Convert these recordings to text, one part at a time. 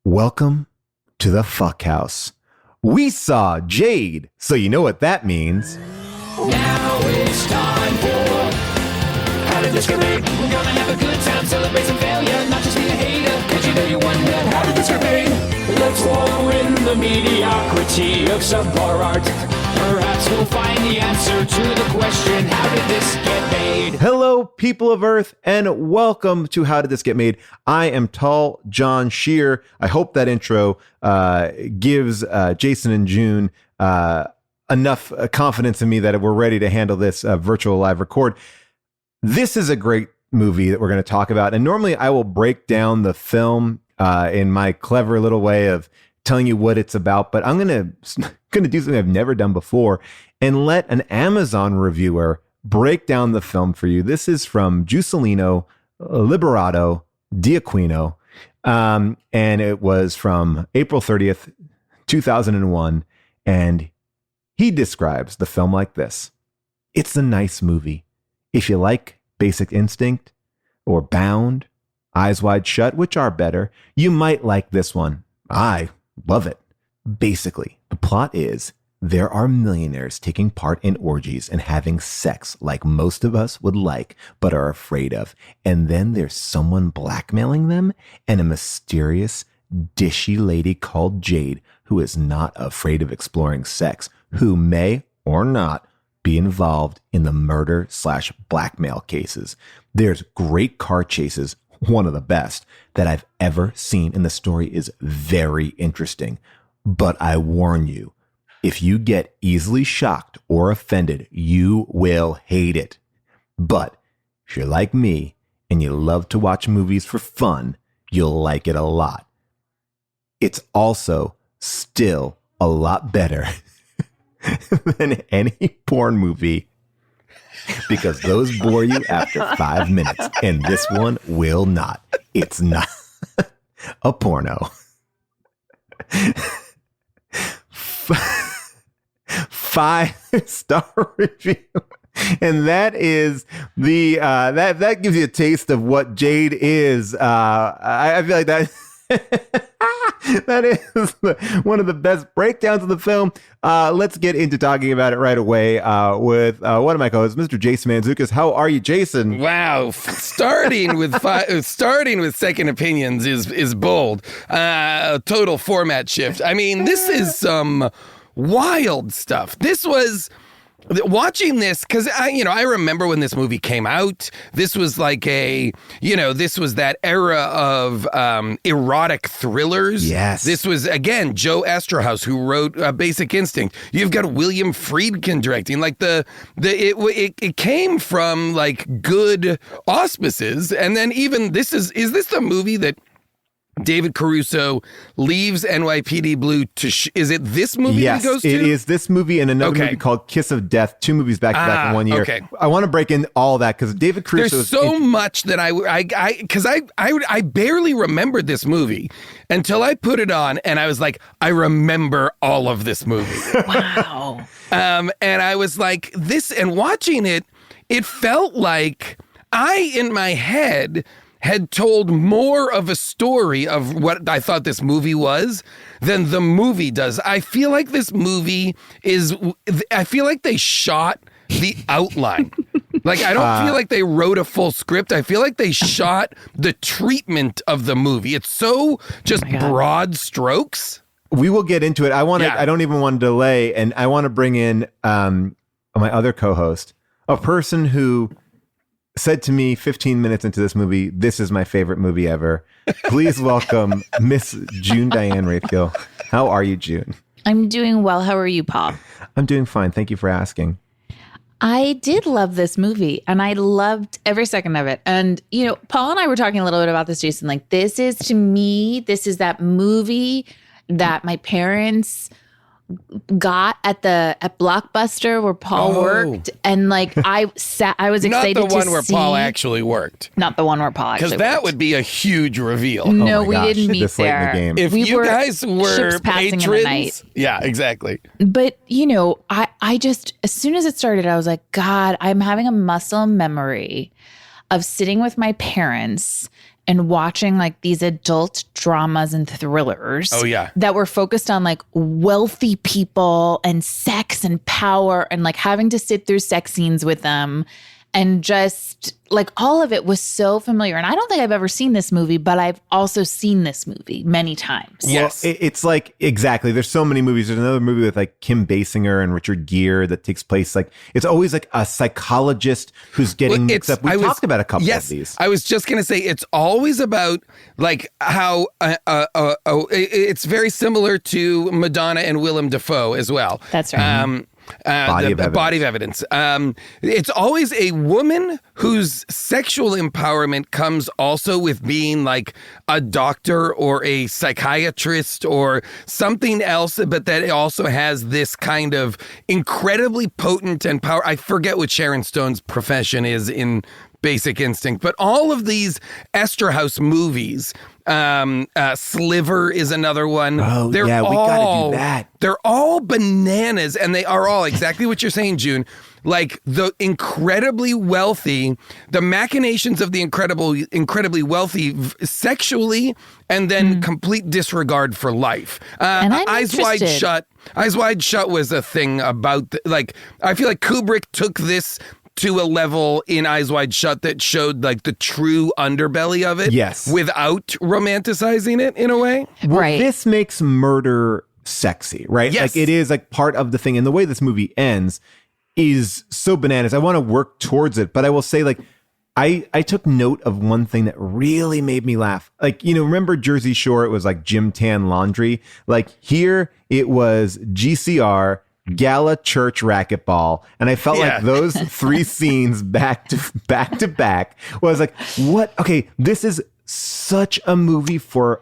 Welcome to the fuck house. We saw Jade, so you know what that means. Now it's time for How Did This Get Made? We're gonna have a good time, celebrate some failure, not just be a hater, cause you know you wonder, how did this get made? Let's wallow in the mediocrity of subpar art. Perhaps we'll find the answer to the question, how did this get made? Hello, people of Earth, and welcome to How Did This Get Made? I am Tall John Shear. I hope that intro gives Jason and June enough confidence in me that we're ready to handle this virtual live record. This is a great movie that we're going to talk about, and normally I will break down the film in my clever little way of telling you what it's about, but I'm going to do something I've never done before and let an Amazon reviewer break down the film for you. This is from Giuselino Liberato Diaquino, and it was from April 30th, 2001, and he describes the film like this. It's a nice movie. If you like Basic Instinct or Bound, Eyes Wide Shut, which are better, you might like this one. I love it. Basically, the plot is there are millionaires taking part in orgies and having sex like most of us would like, but are afraid of. And then there's someone blackmailing them and a mysterious, dishy lady called Jade who is not afraid of exploring sex, who may or not be involved in the murder/blackmail cases. There's great car chases, one of the best that I've ever seen, and the story is very interesting. But I warn you, if you get easily shocked or offended, you will hate it. But if you're like me and you love to watch movies for fun, you'll like it a lot. It's also still a lot better than any porn movie, because those bore you after 5 minutes, and this one will not. It's not a porno. 5-star review, and that is the that gives you a taste of what Jade is. I feel like that. That is one of the best breakdowns of the film. Let's get into talking about it right away with one of my co-hosts, Mr. Jason Mantzoukas. How are you, Jason? Wow, starting with second opinions is bold. Total format shift. I mean, this is some wild stuff. This was. Watching this, because I remember when this movie came out, this was like this was that era of erotic thrillers. Yes. This was, again, Joe Esterhaus, who wrote Basic Instinct. You've got William Friedkin directing. Like it came from like good auspices. And then even is this the movie that David Caruso leaves NYPD Blue to is it this movie yes, he goes to? It is this movie and another movie called Kiss of Death, 2 movies back to back in 1 year. Okay. I want to break in all that because David Caruso There's so much that I barely remembered this movie until I put it on and I was like, I remember all of this movie. Wow. And I was like, this, and watching it, it felt like I, in my head, had told more of a story of what I thought this movie was than the movie does. I feel like this movie I feel like they shot the outline. Like, I don't feel like they wrote a full script. I feel like they shot the treatment of the movie. It's so just broad strokes. We will get into it. I don't even want to delay, and I want to bring in my other co-host, a person who said to me 15 minutes into this movie, this is my favorite movie ever. Please welcome Miss June Diane Raithgill. How are you, June? I'm doing well. How are you, Paul? I'm doing fine. Thank you for asking. I did love this movie, and I loved every second of it. And, Paul and I were talking a little bit about this, Jason. Like, this is that movie that my parents got at Blockbuster where Paul worked, and like I was excited not the one where see, Paul actually worked. Not the one where Paul actually worked. Because that would be a huge reveal. No, oh we gosh, didn't meet this late in there. the game. If you guys were ships passing in the patrons, night. yeah, exactly. But I just, as soon as it started, I was like, God, I'm having a muscle memory of sitting with my parents and watching like these adult dramas and thrillers. Oh, yeah. That were focused on like wealthy people and sex and power and like having to sit through sex scenes with them. And just like all of it was so familiar. And I don't think I've ever seen this movie, but I've also seen this movie many times. Yes. Well, it's like, exactly. There's so many movies. There's another movie with like Kim Basinger and Richard Gere that takes place. Like, it's always like a psychologist who's getting mixed up. We talked about a couple of these. I was just going to say, it's always about like how it's very similar to Madonna and Willem Dafoe as well. That's right. Body of evidence. It's always a woman whose sexual empowerment comes also with being like a doctor or a psychiatrist or something else, but that it also has this kind of incredibly potent and power. I forget what Sharon Stone's profession is in Basic Instinct, but all of these Esterhaus movies, Sliver is another one. Oh, we gotta do that. They're all bananas, and they are all exactly what you're saying, June. Like the incredibly wealthy, the machinations of the incredibly wealthy sexually, and then complete disregard for life. And I'm Eyes Wide interested. Shut. Eyes Wide Shut was a thing about I feel like Kubrick took this to a level in Eyes Wide Shut that showed like the true underbelly of it. Yes. Without romanticizing it in a way. Well, Right. this makes murder sexy, right? Yes. Like, it is like part of the thing. And the way this movie ends is so bananas. I want to work towards it, but I will say, like, I took note of one thing that really made me laugh. Like, remember Jersey Shore? It was like Gym Tan Laundry. Like, here it was GCR, Gala Church Racquetball, and I felt like those three scenes back to back was like, what? Okay, this is such a movie for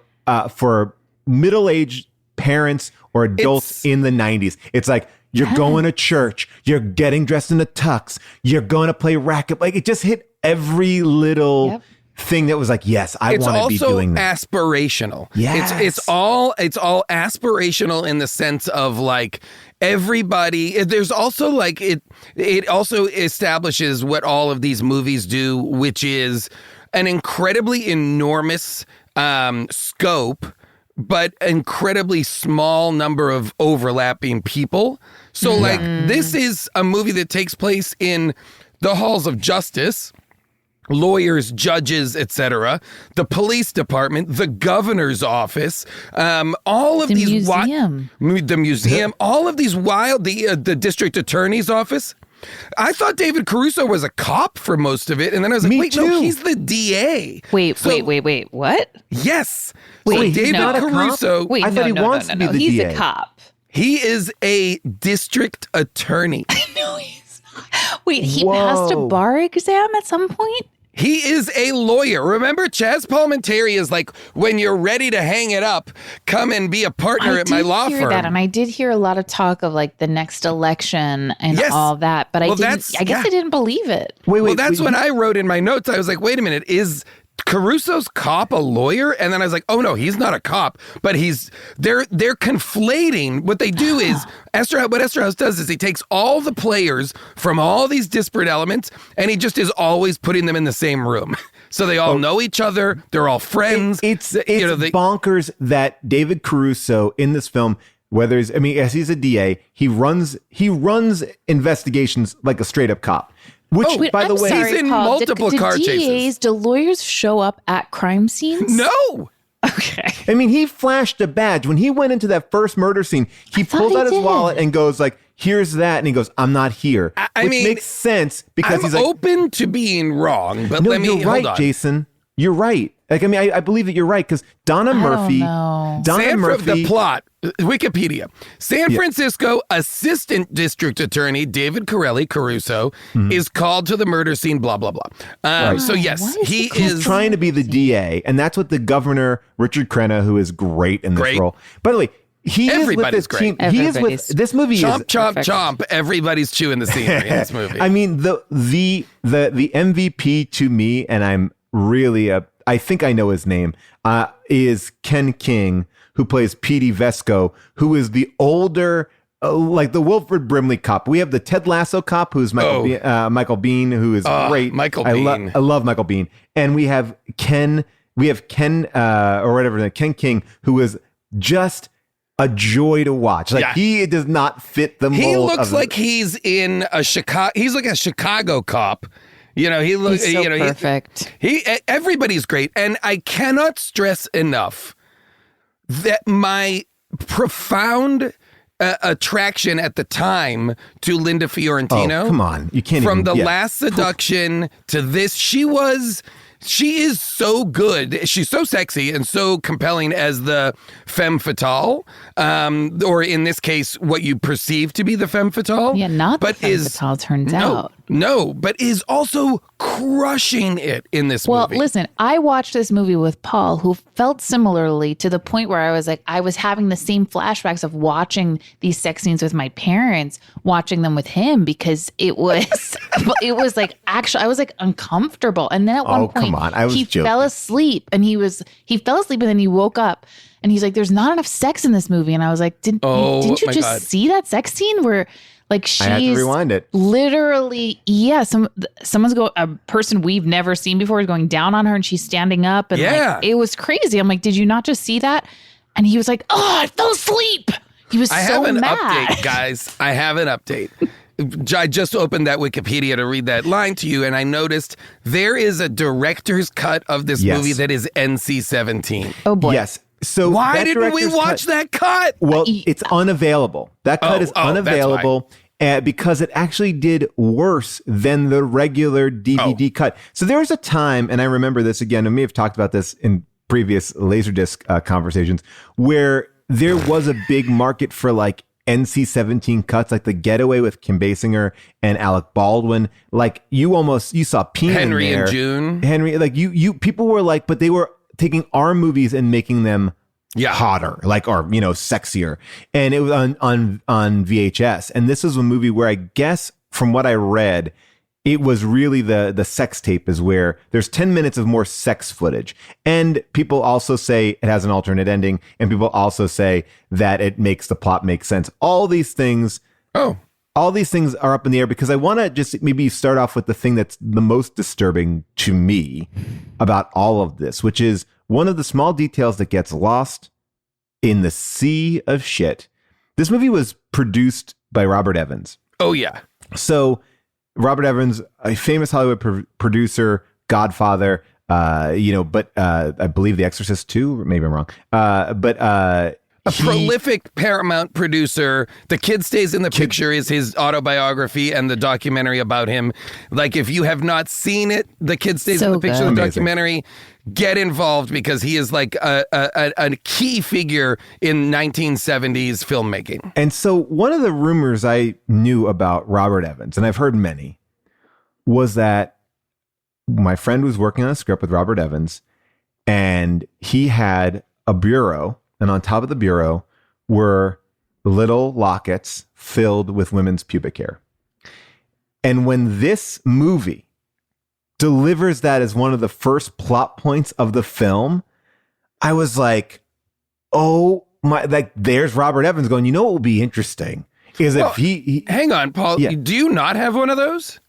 middle-aged parents or adults in the 90s. It's like, you're going to church, you're getting dressed in a tux, you're going to play racquet. Like, it just hit every little thing that was like, yes, I want to be doing that. It's also aspirational. Yes. It's all aspirational in the sense of like everybody. There's also like it also establishes what all of these movies do, which is an incredibly enormous scope, but incredibly small number of overlapping people. So like this is a movie that takes place in the halls of justice, lawyers, judges, etc., the police department, the governor's office, all of The these museum. the museum, all of these wild, the district attorney's office. I thought David Caruso was a cop for most of it, and then I was like, Me wait, no, too. he's the DA. Wait, what? Yes. Wait, so he's David not a cop? Caruso, Wait, I thought he wants to be the He's DA. a cop. he is a district attorney. No, he's not. Wait, he passed a Whoa. bar exam at some point? He is a lawyer. Remember, Chaz Palminteri is like, when you're ready to hang it up, come and be a partner at my law hear firm. that, and I did hear a lot of talk of like the next election and Yes. all that, but Well, I that's- guess I didn't believe it. Well, that's what I wrote in my notes. I was like, wait a minute, is Caruso's cop a lawyer? And then I was like, oh no, he's not a cop, but they're conflating. What they do is what Esterhaus does is he takes all the players from all these disparate elements and he just is always putting them in the same room. So they all know each other. They're all friends. It's bonkers that David Caruso in this film, as he's a DA, he runs investigations like a straight up cop. Which, Wait, by the I'm way, sorry, he's in Paul. multiple do car DAs, chases. Do lawyers show up at crime scenes? No. Okay. he flashed a badge when he went into that first murder scene. He thought pulls he out his did. wallet and goes like, "Here's that," and he goes, "I'm not here," I which mean, makes sense because I'm he's like, open to being wrong, but "No, let me you're right, hold on. Jason. You're right." Like, I believe that you're right because Donna Murphy, know. The plot, Wikipedia. San Francisco Assistant District Attorney David Caruso is called to the murder scene, blah, blah, blah. So yes, What is he the is he's trying to be the DA, and that's what the governor, Richard Crenna, who is great in this Great. role. By the way, he is with Everybody's this great. team. He is with Everybody's this movie. chomp, chomp, perfect. chomp. Everybody's chewing the scenery in this movie. I mean, the MVP to me, and I'm really I think I know his name, is Ken King, who plays Petey Vesco, who is the older, like the Wilford Brimley cop. We have the Ted Lasso cop, who's Michael Bean, who is great. Michael Biehn. I love Michael Bean. And we have Ken we have Ken or whatever, Ken King, who is just a joy to watch. Like he does not fit the mold. He looks like he's in a Chicago. He's like a Chicago cop. You know, he looks. He's so you know, perfect. Everybody's great, and I cannot stress enough that my profound attraction at the time to Linda Fiorentino. Oh, come on, you can't. From The Last Seduction to this, she is so good. She's so sexy and so compelling as the femme fatale, or in this case, what you perceive to be the femme fatale. Yeah, not but the femme fatale turns out. No, but is also crushing it in this movie. Well, listen, I watched this movie with Paul, who felt similarly to the point where I was like, I was having the same flashbacks of watching these sex scenes with my parents, watching them with him, because it was, like, actually, I was like uncomfortable. And then at one point, come on. I was he joking. fell asleep and he fell asleep and then he woke up and he's like, there's not enough sex in this movie. And I was like, didn't you just God. see that sex scene where like she's I had to rewind it. Literally, a person we've never seen before is going down on her and she's standing up and like, it was crazy. I'm like, did you not just see that? And he was like, oh, I fell asleep. He was I so have an mad. update, guys. I have an update. I just opened that Wikipedia to read that line to you, and I noticed there is a director's cut of this movie that is NC-17. Oh boy. Yes. So why didn't we watch that cut? Well, it's unavailable. That cut is unavailable because it actually did worse than the regular DVD cut. So there was a time, and I remember this again, and we have talked about this in previous Laserdisc conversations, where there was a big market for like NC-17 cuts, like The Getaway with Kim Basinger and Alec Baldwin. Like you saw Peen Henry in there. and June. Henry, like you people were like, but they were taking our movies and making them hotter, like, or, you know, sexier. And it was on VHS. And this is a movie where I guess from what I read, it was really the sex tape is where there's 10 minutes of more sex footage. And people also say it has an alternate ending. And people also say that it makes the plot make sense. All these things are up in the air because I want to just maybe start off with the thing that's the most disturbing to me about all of this, which is one of the small details that gets lost in the sea of shit. This movie was produced by Robert Evans. Oh, yeah. So Robert Evans, a famous Hollywood producer, Godfather, but I believe The Exorcist 2, maybe I'm wrong. A prolific Paramount producer. The Kid Stays in the Picture is his autobiography and the documentary about him. Like, if you have not seen it, The Kid Stays in the Picture, the documentary, get involved because he is like a key figure in 1970s filmmaking. And so one of the rumors I knew about Robert Evans, and I've heard many, was that my friend was working on a script with Robert Evans and he had a bureau. And on top of the bureau were little lockets filled with women's pubic hair. And when this movie delivers that as one of the first plot points of the film, I was like, oh my, like there's Robert Evans going, you know what will be interesting is if he hang on, Paul, do you not have one of those?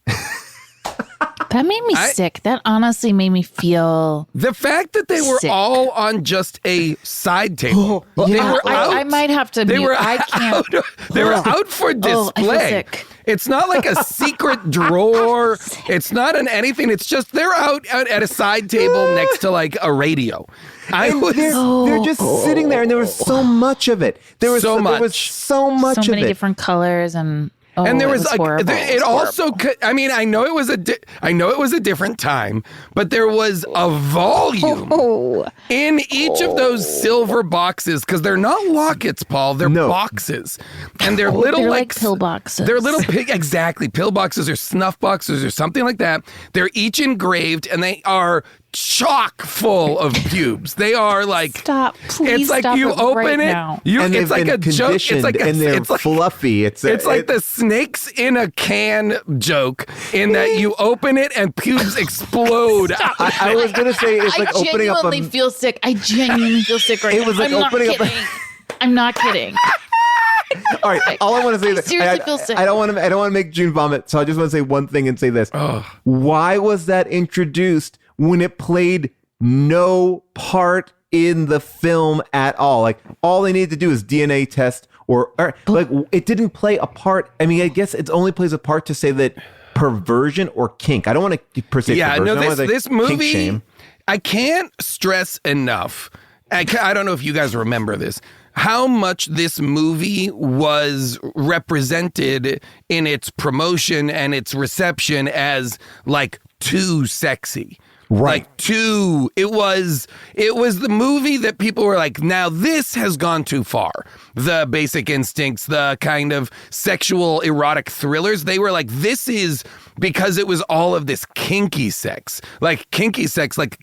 That made me sick. That honestly made me feel the fact that they were sick. all on just a side table. They were out. I might have to. They were I can't. They were out for display. I feel sick. It's not like a secret drawer. It's not an anything. It's just they're out at a side table next to like a radio. They're just sitting there, and there was so much of it. There was so much So many of it. different colors and. Oh, and there was like horrible. it also could, I mean, I know it was a different time, but there was a volume in each of those silver boxes because they're not lockets, Paul, they're boxes. And they're little they're like pill boxes. They're little exactly, pill boxes or snuff boxes or something like that. They're each engraved and they are chock full of pubes. They are like stop. Please it's like stop you it open right it. Now. It's like a joke. It's like and they're fluffy. It's like the snakes in a can joke in that you open it and pubes explode. I was gonna say it's like opening up. I genuinely feel sick. I genuinely feel sick right now. It was like I'm opening not up. I'm not kidding. All right. All I want to say is seriously feel sick. I don't want to make June vomit. So I just want to say one thing and say this. Why was that introduced when it played no part in the film at all. Like all they need to do is DNA test or like it didn't play a part. I mean, I guess it only plays a part to say that perversion or kink. I don't want to per se. Yeah, perversion. no, this movie, kink shame. I can't stress enough. I don't know if you guys remember this, how much this movie was represented in its promotion and its reception as like too sexy. Right. Like it was the movie that people were like, now this has gone too far. The Basic Instincts, the kind of sexual erotic thrillers, they were like, this is because it was all of this kinky sex, like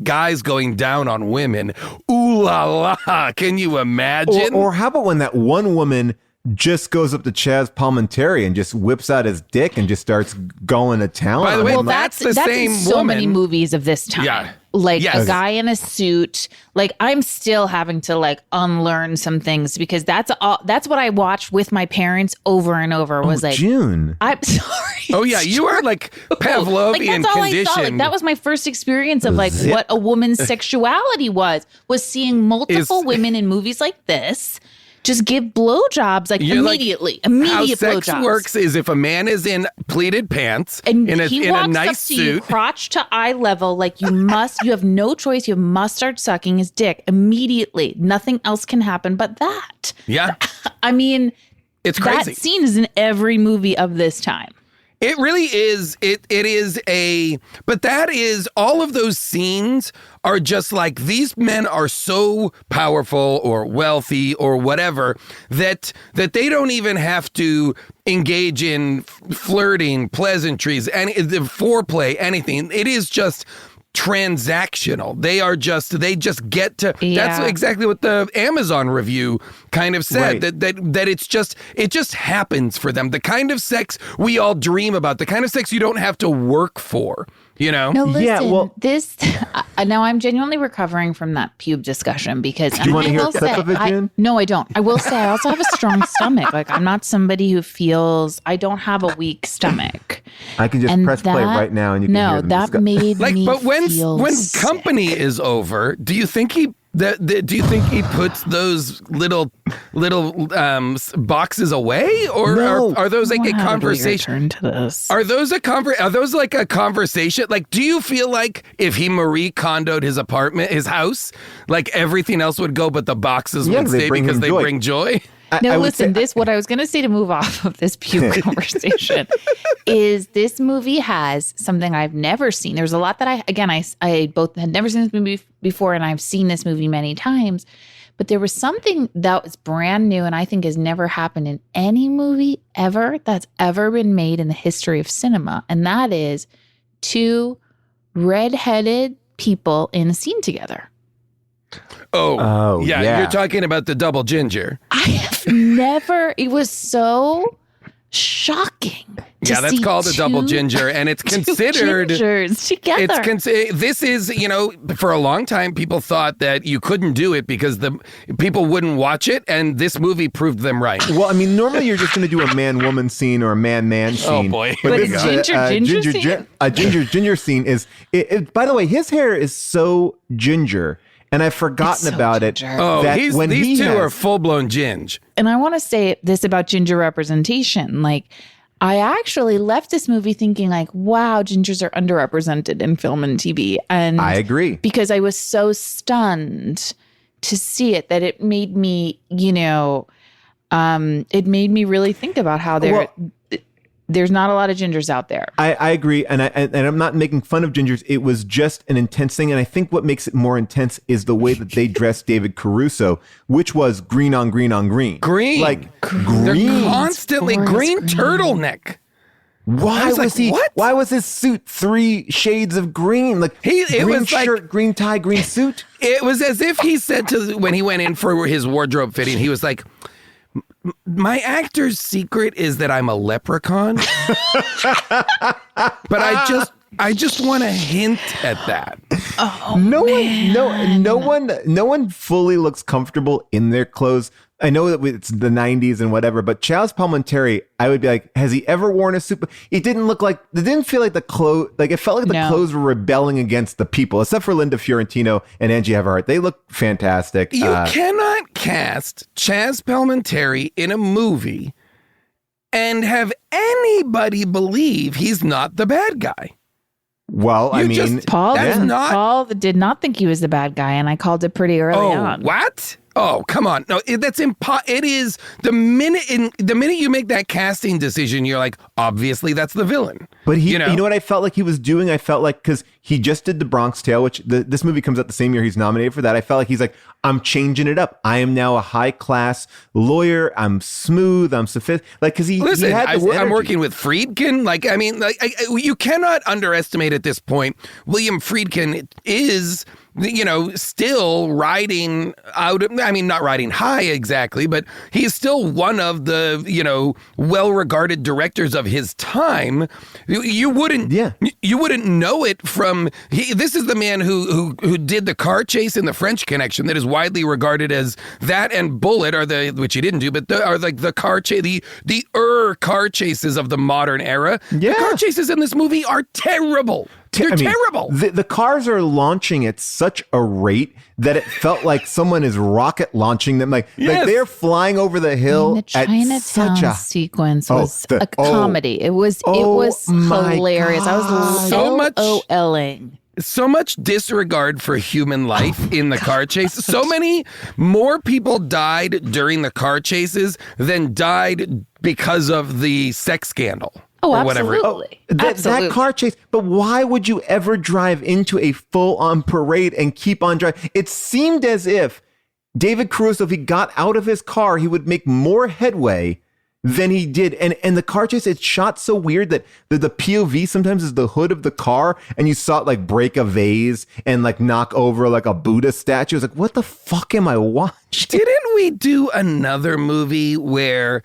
guys going down on women. Ooh la la. Can you imagine? Or how about when that one woman just goes up to Chaz Palminteri and just whips out his dick and just starts going to town? By the way, Well, that's the that's same in so woman. many movies of this time. Yeah. Like Yes. a guy in a suit. Like I'm still having to like unlearn some things because that's what I watched with my parents over and over was like, June. I'm sorry. Oh yeah, you are like Pavlovian Like that's all I conditioned. saw. Like that was my first experience of like what a woman's sexuality was seeing multiple women in movies like this just give blowjobs like You're like, immediate How sex blowjobs. works is if a man is in pleated pants And in he a walks nice up to you suit. crotch to eye level, like you have no choice. You must start sucking his dick immediately. Nothing else can happen but that. Yeah, I mean, it's crazy. that scene is in every movie of this time. It really is. It is but that is, all of those scenes are just like, these men are so powerful or wealthy or whatever that they don't even have to engage in flirting, pleasantries, the foreplay, anything. It is just transactional. They just get to. Yeah. That's exactly what the Amazon review kind of said. Right. That it just happens for them. The kind of sex we all dream about. The kind of sex you don't have to work for. You know. No, listen. Yeah, well- This now I'm genuinely recovering from that pube discussion because Do you want to hear a clip of it, June? No, I don't. I will say I also have a strong stomach. Like I'm not somebody who feels I don't have a weak stomach. I can just And press play right now and you can hear them that discuss. made Like, me but when feel sick. company is over, do you think he puts those little boxes away, or No. are those like a I wanna have a weird conversation? turn to this. Are those like a conversation? Like, do you feel like if he Marie Kondoed his apartment, his house, like everything else would go, but the boxes Yeah, would they stay bring because him they joy. bring joy? No, I would listen, say- what I was going to say to move off of this puke conversation is this movie has something I've never seen. There's a lot that I both had never seen this movie before and I've seen this movie many times, but there was something that was brand new and I think has never happened in any movie ever that's ever been made in the history of cinema. And that is two redheaded people in a scene together. Oh, yeah. You're talking about the double ginger. I have never, it was so shocking. to Yeah, that's see called a double two- ginger, and it's two considered. gingers together. This is, for a long time, people thought that you couldn't do it because the people wouldn't watch it, and this movie proved them right. Well, I mean, normally you're just going to do a man-woman scene or a man-man scene. Oh, boy. But But this is a ginger scene is. By the way, his hair is so ginger, and I've forgotten so about ginger. it. Oh, that these two are full-blown ginge. And I want to say this about ginger representation. Like, I actually left this movie thinking like, wow, gingers are underrepresented in film and TV. And I agree. because I was so stunned to see it that it made me, it made me really think about how there's not a lot of gingers out there. I agree, and I'm not making fun of gingers. It was just an intense thing, and I think what makes it more intense is the way that they dressed David Caruso, which was green on green on green. Green. Like They're green. constantly green turtleneck. Why was was like, he? what? Why was his suit 3 shades of green? Like It green was like- shirt, green tie, green suit. It was as if he said when he went in for his wardrobe fitting, he was like, my actor's secret is that I'm a leprechaun. But I just want to hint at that. No one fully looks comfortable in their clothes. I know that it's the 90s and whatever, but Chaz Palminteri, I would be like, has he ever worn a suit? It didn't feel like the clothes, like it felt like the clothes were rebelling against the people, except for Linda Fiorentino and Angie Everhart. They look fantastic. You cannot cast Chaz Palminteri in a movie and have anybody believe he's not the bad guy. Well, I mean, Paul did not think he was the bad guy, and I called it pretty early on. What? Oh, come on. No, that's it is the minute you make that casting decision, you're like, obviously that's the villain. But you know what I felt like he was doing? I felt like, because he just did The Bronx Tale, which this movie comes out the same year he's nominated for that. I felt like he's like, I'm changing it up. I am now a high class lawyer. I'm smooth. I'm sophisticated. Like, because he had this energy. I'm working with Friedkin. Like, I mean, you cannot underestimate at this point. William Friedkin is, still riding out. I mean, not riding high exactly, but he's still one of the, well-regarded directors of his time. You wouldn't know it from. This is the man who did the car chase in The French Connection that is widely regarded as that and Bullet which he didn't do, but are like the car chase, the car chases of the modern era. Yeah. The car chases in this movie are terrible. They're terrible. The cars are launching at such a rate that it felt like someone is rocket launching them. Like they're flying over the hill. The Chinatown sequence was a comedy. It was hilarious. I was so much LOLing. So much disregard for human life in the car chase. So many more people died during the car chases than died because of the sex scandal. Oh, or whatever. absolutely. That car chase. But why would you ever drive into a full-on parade and keep on driving? It seemed as if David Caruso, if he got out of his car, he would make more headway than he did. And the car chase, it's shot so weird that the POV sometimes is the hood of the car, and you saw it like break a vase and like knock over like a Buddha statue. It's like, what the fuck am I watching? Didn't we do another movie where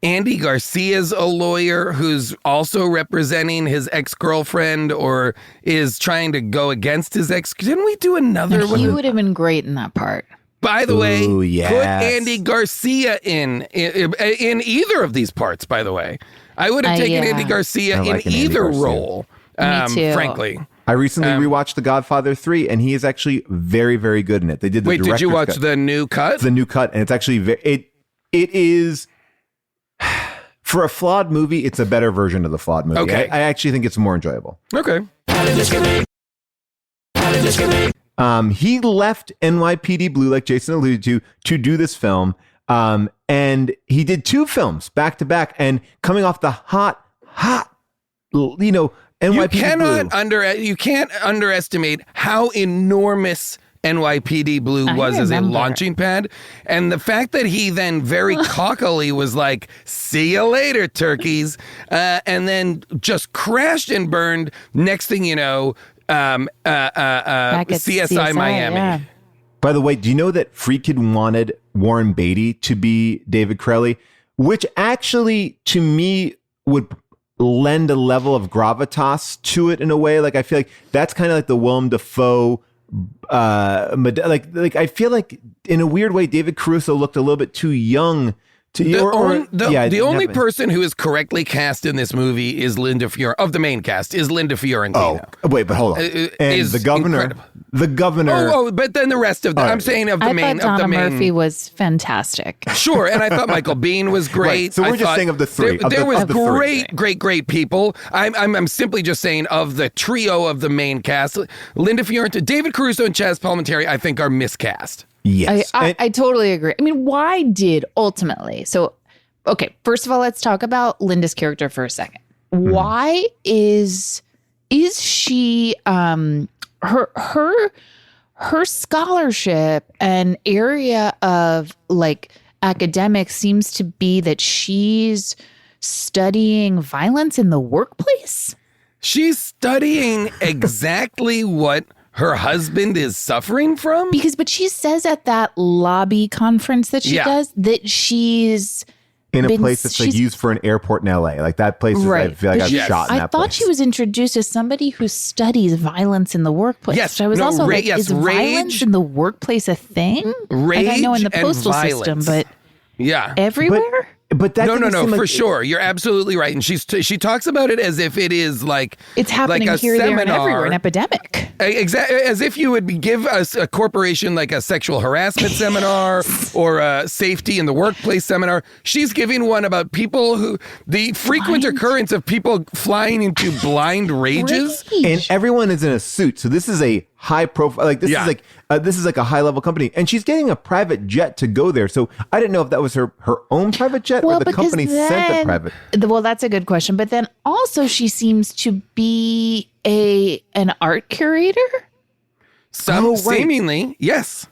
Andy Garcia's a lawyer who's also representing his ex-girlfriend or is trying to go against his ex? Didn't we do another one? He would have been great in that part. By the way, yes. Put Andy Garcia in either of these parts, by the way. I would have taken Andy Garcia in either role, Me too. frankly. I recently rewatched The Godfather 3, and he is actually very, very good in it. They did the Wait, did you watch cut. the new cut? The new cut, and it's actually it is. For a flawed movie, it's a better version of the flawed movie. Okay. I actually think it's more enjoyable. Okay. He left NYPD Blue, like Jason alluded to do this film. And he did 2 films back to back. And coming off the hot, NYPD Blue. You can't underestimate how enormous NYPD Blue was as a launching pad. And the fact that he then very cockily was like, see you later, turkeys. And then just crashed and burned. Next thing you know, CSI Miami. Yeah. By the way, do you know that Friedkin wanted Warren Beatty to be David Crowley? Which actually, to me, would lend a level of gravitas to it in a way. Like, I feel like that's kind of like the Willem Dafoe like I feel like in a weird way David Caruso looked a little bit too young to the only person who is correctly cast in this movie is Linda Fiorentino. Of the main cast is Linda Fiorentino. Oh wait, but hold on. And the governor. But then the rest of them. I'm saying of the main. Donna Murphy was fantastic. Sure, and I thought Michael Biehn was great. Right, so we're just saying of the 3. There was great people. I'm simply just saying of the trio of the main cast, Linda Fiorentino, David Caruso, and Chaz Palminteri, I think are miscast. Yes. I totally agree. I mean, why did ultimately? So, okay, first of all, let's talk about Linda's character for a second. Why is she her scholarship and area of like academics seems to be that she's studying violence in the workplace? She's studying exactly what her husband is suffering from? But she says at that lobby conference that she does that she's in a place that's like used for an airport in LA. Like that place is, I feel like I've shot in that place. I thought she was introduced as somebody who studies violence in the workplace. Yes. I was also like, is violence in the workplace a thing? Rage I know in the and postal violence. system, but Yeah. everywhere. But that No, didn't seem for like- sure. You're absolutely right. And she talks about it as if it is like It's happening like a here, there, and seminar. everywhere. An epidemic. Exactly, as if you would give us a corporation like a sexual harassment seminar or a safety in the workplace seminar. She's giving one about the frequent occurrence of people flying into blind rages. And everyone is in a suit, so this is a high profile. Like this is like a high level company, and she's getting a private jet to go there. So I didn't know if that was her own private jet or the because company sent the private. Well, that's a good question. But then also, she seems to be an art curator. Oh, right. Seemingly, yes.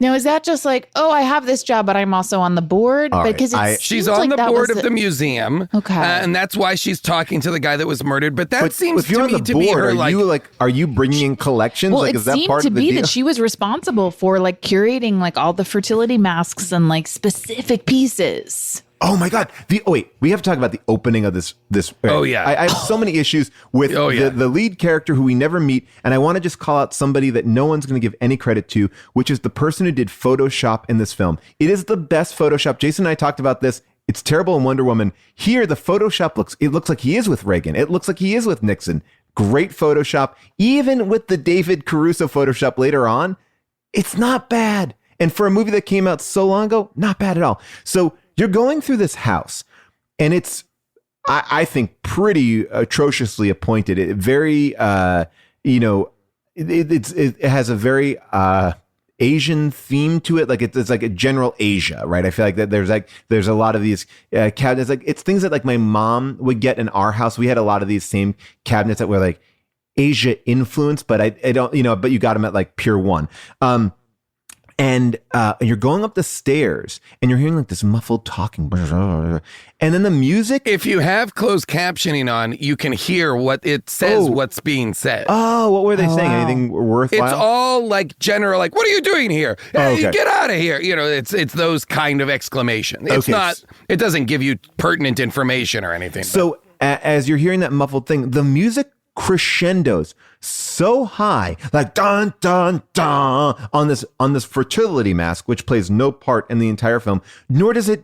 Now, is that just like, oh, I have this job, but I'm also on the board? All right, Because She's on the board of the museum. Okay. And that's why she's talking to the guy that was murdered. But that seems if you're to on me the to be board, her are you bringing in collections? Well, like, it is that seemed part to of the be deal? that she was responsible for like curating like all the fertility masks and like specific pieces. Oh my God! We have to talk about the opening of this. Oh, yeah. I have so many issues with yeah. the lead character who we never meet, and I want to just call out somebody that no one's going to give any credit to, which is the person who did Photoshop in this film. It is the best Photoshop. Jason and I talked about this. It's terrible in Wonder Woman. Here, the Photoshop looks like he is with Reagan. It looks like he is with Nixon. Great Photoshop. Even with the David Caruso Photoshop later on, it's not bad. And for a movie that came out so long ago, not bad at all. So you're going through this house, and it's, I think, pretty atrociously appointed. It very, it has a very Asian theme to it. Like it's like a general Asia, right? I feel like that there's a lot of these cabinets. Like it's things that like my mom would get in our house. We had a lot of these same cabinets that were like Asia influenced, but I don't, but you got them at like Pier 1. And you're going up the stairs and you're hearing like this muffled talking. And then the music. If you have closed captioning on, you can hear what it says, what's being said. Oh, what were they saying? wow. Anything worthwhile? It's all like general, like, what are you doing here? Hey, okay. Get out of here. It's those kind of exclamation. It's Okay. not, it doesn't give you pertinent information or anything. So as you're hearing that muffled thing, the music crescendos so high, like dun dun dun on this fertility mask, which plays no part in the entire film, nor does it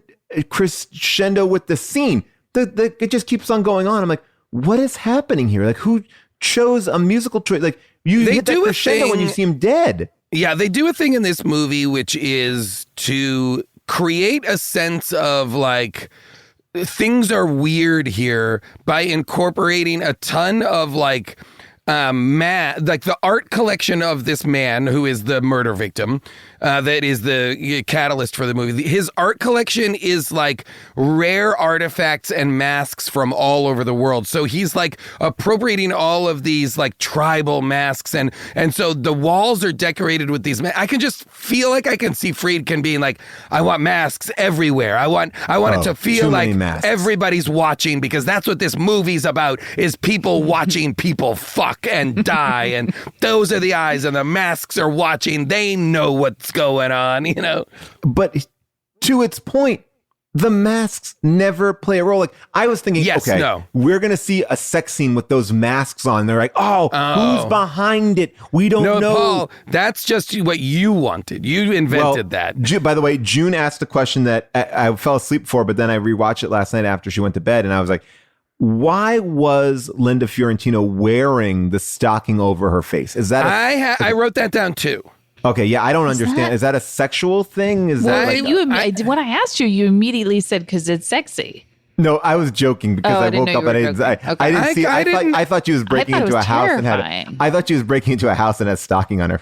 crescendo with the scene. It just keeps on going on. I'm like, what is happening here? Like, who chose a musical choice? Like, you They hit that do a crescendo when you thing- see him dead. Yeah, they do a thing in this movie, which is to create a sense of like, things are weird here by incorporating a ton of like like the art collection of this man who is the murder victim, that is the catalyst for the movie. His art collection is like rare artifacts and masks from all over the world. So he's like appropriating all of these like tribal masks, and so the walls are decorated with these. I can just feel like I can see Friedkin being like, I want masks everywhere. I want it to feel too like many masks. everybody's watching, because that's what this movie's about, is people watching people fuck and die, and those are the eyes, and the masks are watching. They know what's going on, But to its point, the masks never play a role. Like, I was thinking, we're going to see a sex scene with those masks on. They're like, who's behind it? We don't know. Paul, that's just what you wanted. You invented that. By the way, June asked a question that I fell asleep for, but then I rewatched it last night after she went to bed, and I was like, why was Linda Fiorentino wearing the stocking over her face? Is that I wrote that down too. Okay, yeah, I don't understand. Is that a sexual thing? Is that like, when I asked you, you immediately said because it's sexy. No, I was joking because I woke up and I didn't see. I thought she was breaking into a house and had. I thought she was breaking into a house and had stocking on her.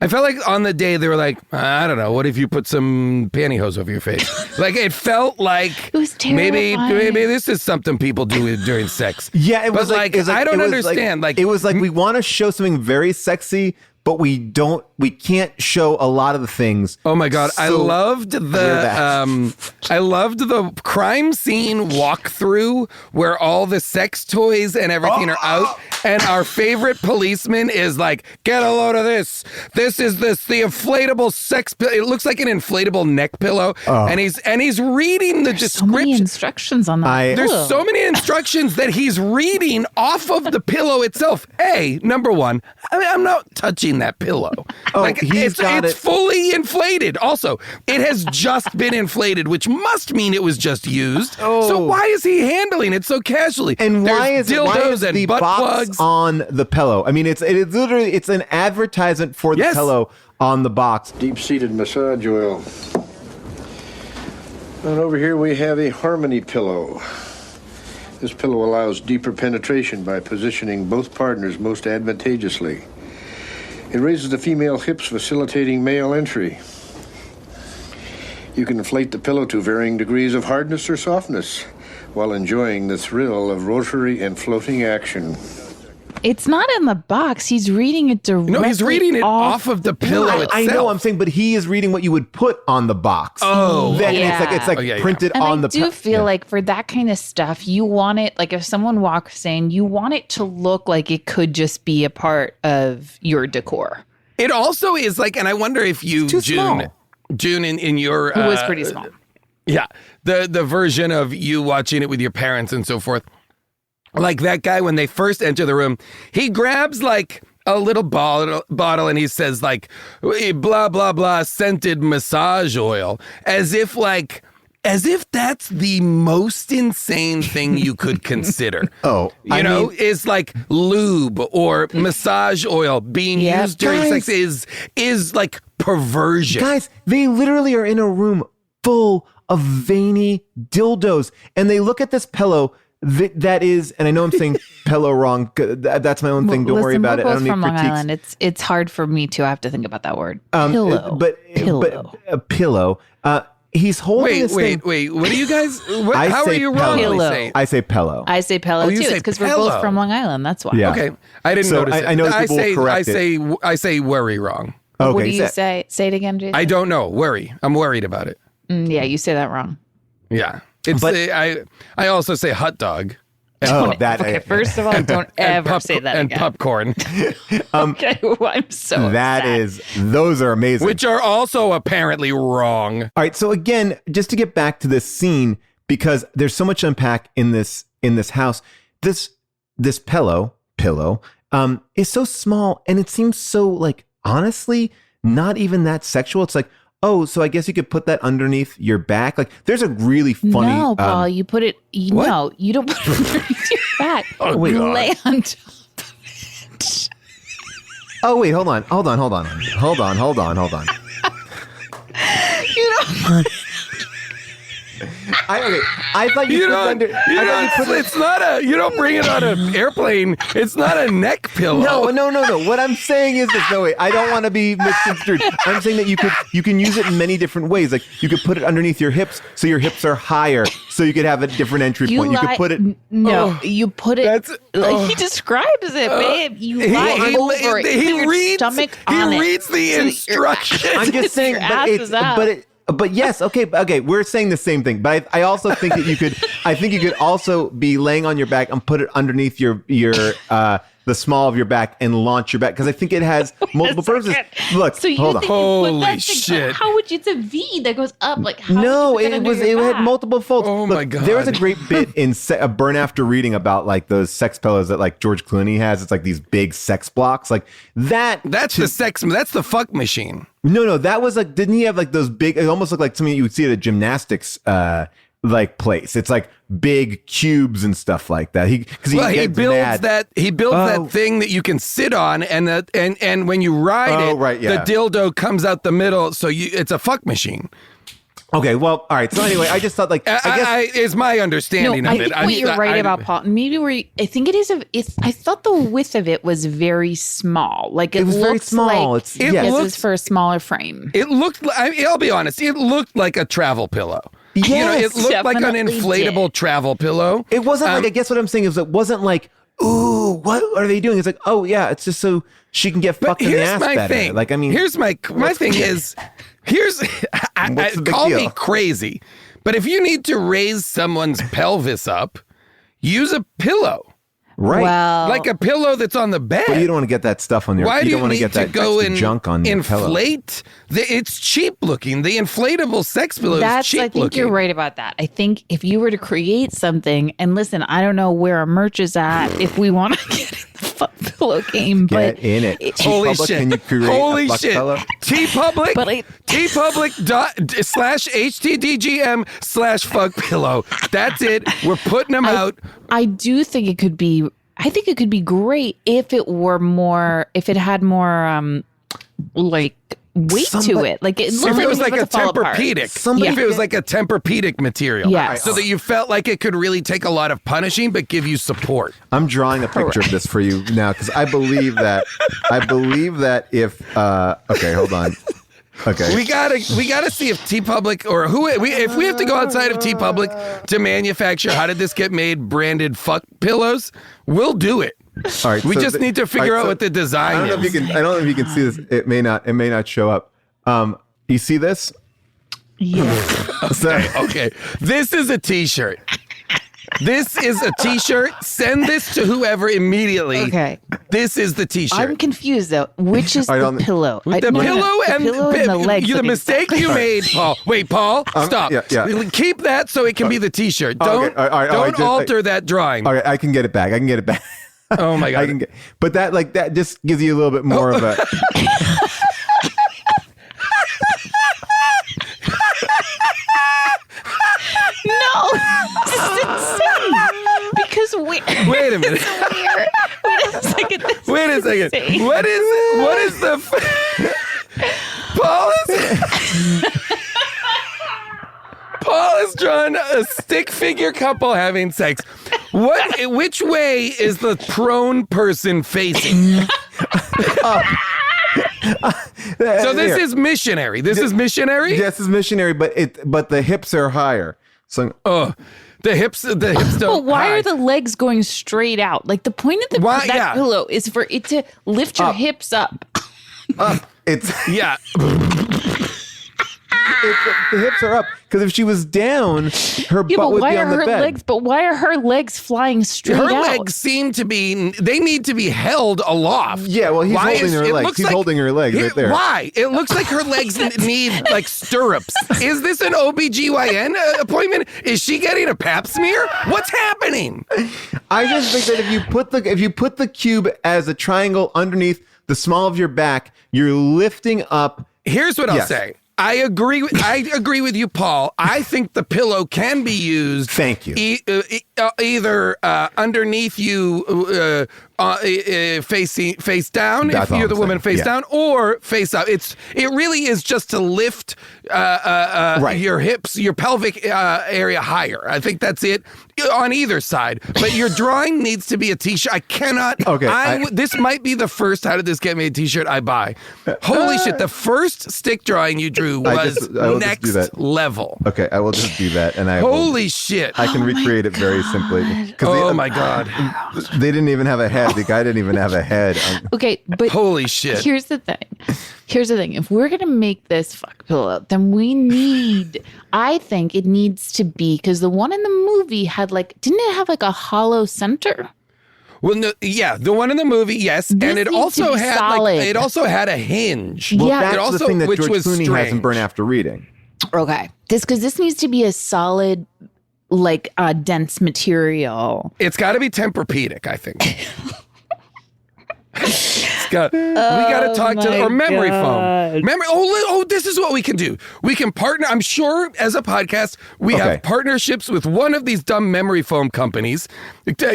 I felt like on the day they were like, I don't know, what if you put some pantyhose over your face? Like, it felt like it was terrifying. Maybe this is something people do during sex. Yeah, it was like I don't understand. Like, it was like we want to show something very sexy, but we can't show a lot of the things. Oh my God. I loved the crime scene walkthrough where all the sex toys and everything are out. And our favorite policeman is like, get a load of this. This is the inflatable sex pillow. It looks like an inflatable neck pillow. And he's reading the description. So many instructions on that. There's so many instructions that he's reading off of the pillow itself. Number one, I'm not touching that pillow. Oh, like he's got it's it. fully inflated. Also, it has just been inflated, which must mean it was just used. Oh. So why is he handling it so casually? And why is dildos and the butt box plugs on the pillow? I mean, it's literally it's an advertisement for the Yes. pillow on the box. Deep-seated massage oil. And over here we have a Harmony pillow. This pillow allows deeper penetration by positioning both partners most advantageously. It raises the female hips, facilitating male entry. You can inflate the pillow to varying degrees of hardness or softness while enjoying the thrill of rotary and floating action. It's not in the box. He's reading it directly. No, he's reading it off of the pillow itself. I know. I'm saying, but he is reading what you would put on the box. Oh. Then Yeah. it's like Oh, yeah. printed And on I the. do feel like for that kind of stuff, you want it, like if someone walks in, you want it to look like it could just be a part of your decor. It also is like, and I wonder if you, too June, small. June, in your It was pretty small. Yeah, the version of you watching it with your parents and so forth. Like that guy, when they first enter the room, he grabs like a little bottle and he says like, blah, blah, blah, scented massage oil, as if that's the most insane thing you could consider. Oh, you know, is like lube or massage oil being Yep. used during Guys. sex is like perversion. Guys, they literally are in a room full of veiny dildos, and they look at this pillow that is, and I know I'm saying pillow wrong. That's my own thing. Don't worry about it. I don't need From Long critiques. Island. It's hard for me to have to think about that word. Pillow. But a pillow. He's holding this thing. Wait. What are you guys? I How are say you pillow. wrongly Pillow. saying? I say pillow. I say pillow Oh, you too. say It's because we're pillow. both from Long Island. That's why. Yeah. Okay, I didn't So notice it. I know people will correct I say worry wrong. Okay, What do you say? Say it again, Jason. I don't know. Worry. I'm worried about it. Yeah, you say that wrong. Yeah. It's But- I also say hot dog. Oh, that Okay, first of all, don't ever say that and again. popcorn, Okay, well, I'm so that upset. is. Those are amazing. which are also apparently wrong. All right. So again, just to get back to this scene, because there's so much to unpack in this house. This pillow is so small, and it seems so like honestly not even that sexual. It's like, oh, so I guess you could put that underneath your back. Like, there's a really funny. No, Paul, you put it. No, you don't put it underneath your back. wait. You lay on top. Oh wait, hold on. You don't. I thought you, You put it don't. under. You I thought don't. you put it. It's not a. You don't bring it on an airplane. It's not a neck pillow. No. What I'm saying is this. No, wait. I don't want to be misconstrued. I'm saying that you can use it in many different ways. Like you could put it underneath your hips, so your hips are higher, so you could have a different entry point. You could put it. No, you put it. That's- like he describes it, babe. You lie over it. You put your stomach on it. He reads the so that your- instructions. I'm just saying, Your ass is out. but yes, okay, we're saying the same thing. But I also think that you could. I think you could also be laying on your back and put it underneath your the small of your back and launch your back, because I think it has multiple purposes. Look, So you hold on. think you put Holy that thing, shit. How would you? It's a V that goes up. Like how No, would you put that it under was. your It had back? multiple folds. Oh, my God. There was a great bit in a Burn After Reading about like those sex pillows that like George Clooney has. It's like these big sex blocks, like that. That's the sex. That's the fuck machine. No, that was like. Didn't he have like those big? It almost looked like something you would see at a gymnastics like place. It's like big cubes and stuff like that. He builds mad. that. He builds that thing that you can sit on, and when you ride Oh, it, right, yeah. the dildo comes out the middle. So it's a fuck machine. Okay, well, all right. So anyway, I just thought like I guess Is my understanding No, of I it. think what you're right about, Paul. Maybe I think it is. I thought the width of it was very small. Like it was very looks small. Like It it looks- was for a smaller frame. It looked. I'll be honest. It looked like a travel pillow. Yes, it looked like an definitely inflatable did. travel pillow. it wasn't like. I guess what I'm saying is it wasn't like, ooh, what are they doing? It's like, oh yeah, it's just so she can get fucked in the Here's ass my better. thing. Like I mean, here's my thing is, here's What's the big call me deal? crazy, but if you need to raise someone's pelvis up, use a pillow, right. Well, like a pillow that's on the bed. But you don't want to get that stuff on your. Why do you you don't want need get to that go extra and junk on your pillow. inflate? It's cheap looking. The inflatable sex pillow is cheap I think looking. you're right about that. I think if you were to create something, and listen, I don't know where our merch is at. If we want to get in the fuck pillow game, Get but in it. Holy T-Public, shit. Can you create Holy a fuck shit. pillow? T-Public. But I- T-Public./HTDGM/fuck pillow. That's it. We're putting them out. I do think it could be. I think it could be great if it were more. If it had more, like weight to Somebody- it. Like it looked If like it was like a about to fall apart. Tempur-Pedic. Somebody If it was like a Tempur-Pedic material. Yes. So that you felt like it could really take a lot of punishing but give you support. I'm drawing a picture of this for you now because I believe that if okay, hold on. Okay. We gotta see if T-Public or if we have to go outside of T-Public to manufacture How Did This Get Made branded fuck pillows, we'll do it. All right. We just need to figure out what the design I don't know is. if you can. I don't know if you can see this. It may not show up. You see this? Yeah. So- Okay, this is a T-shirt. This is a T-shirt. Send this to whoever immediately. Okay. This is the T-shirt. I'm confused though. Which is I the don't- pillow? The pillow and the legs. The look mistake exactly- you made, Paul. Wait, Paul, stop. yeah. Keep that so it can be the T-shirt. Don't all right, don't alter that drawing. All right, I can get it back. Oh my god. I can get, but that just gives you a little bit more of a. No, this is insane. Because Wait a minute. weird. Wait a second. This Wait a is second. insane. What is the Paul is drawn a stick figure couple having sex. Which way is the prone person facing? So this is missionary. This is missionary? Yes, it's missionary, but the hips are higher. So Oh, the hips don't. But why high. are the legs going straight out? Like the point of Why- that yeah. pillow is for it to lift your hips up. it's Yeah. the hips are up because if she was down, her Yeah, butt but would why be are on the her bed. legs? But why are her legs flying straight Her out? legs seem to be, they need to be held aloft. Yeah, well, he's Why holding her it legs. looks He's holding her legs right there. Why? It looks like her legs need like stirrups. Is this an OBGYN appointment? Is she getting a pap smear? What's happening? I just think that if you put the cube as a triangle underneath the small of your back, you're lifting up. Here's what I'll Yes. say. I agree with you, Paul. I think the pillow can be used. Thank you. Either underneath you, face down, That's if all you're the I'm woman, saying. face Yeah. down, or face up. It really is just to lift your hips, your pelvic area higher. I think that's it on either side. But your drawing needs to be a T-shirt. I cannot. Okay, this might be the first How Did This Get Made T-shirt I buy. Holy shit! The first stick drawing you drew I was will just do next that. level. Okay, I will just do that, and I Holy shit! I can recreate it very simply. Oh my god! They didn't even have a head. The guy didn't even have a head. Okay, but Holy shit! here's the thing. If we're gonna make this fuck pillow, then I think it needs to be, because the one in the movie had didn't it have like a hollow center? Well, no, yeah, the one in the movie, yes, This and it needs also to be had solid. it also had a hinge. Well, Yeah. that's It also- the thing that which George was Clooney strange. hasn't burned after reading. Okay, this needs to be a solid, dense material. It's got to be Tempur-Pedic, I think. We got to talk to or memory foam. This is what we can do. We can partner. I'm sure as a podcast we Okay. have partnerships with one of these dumb memory foam companies.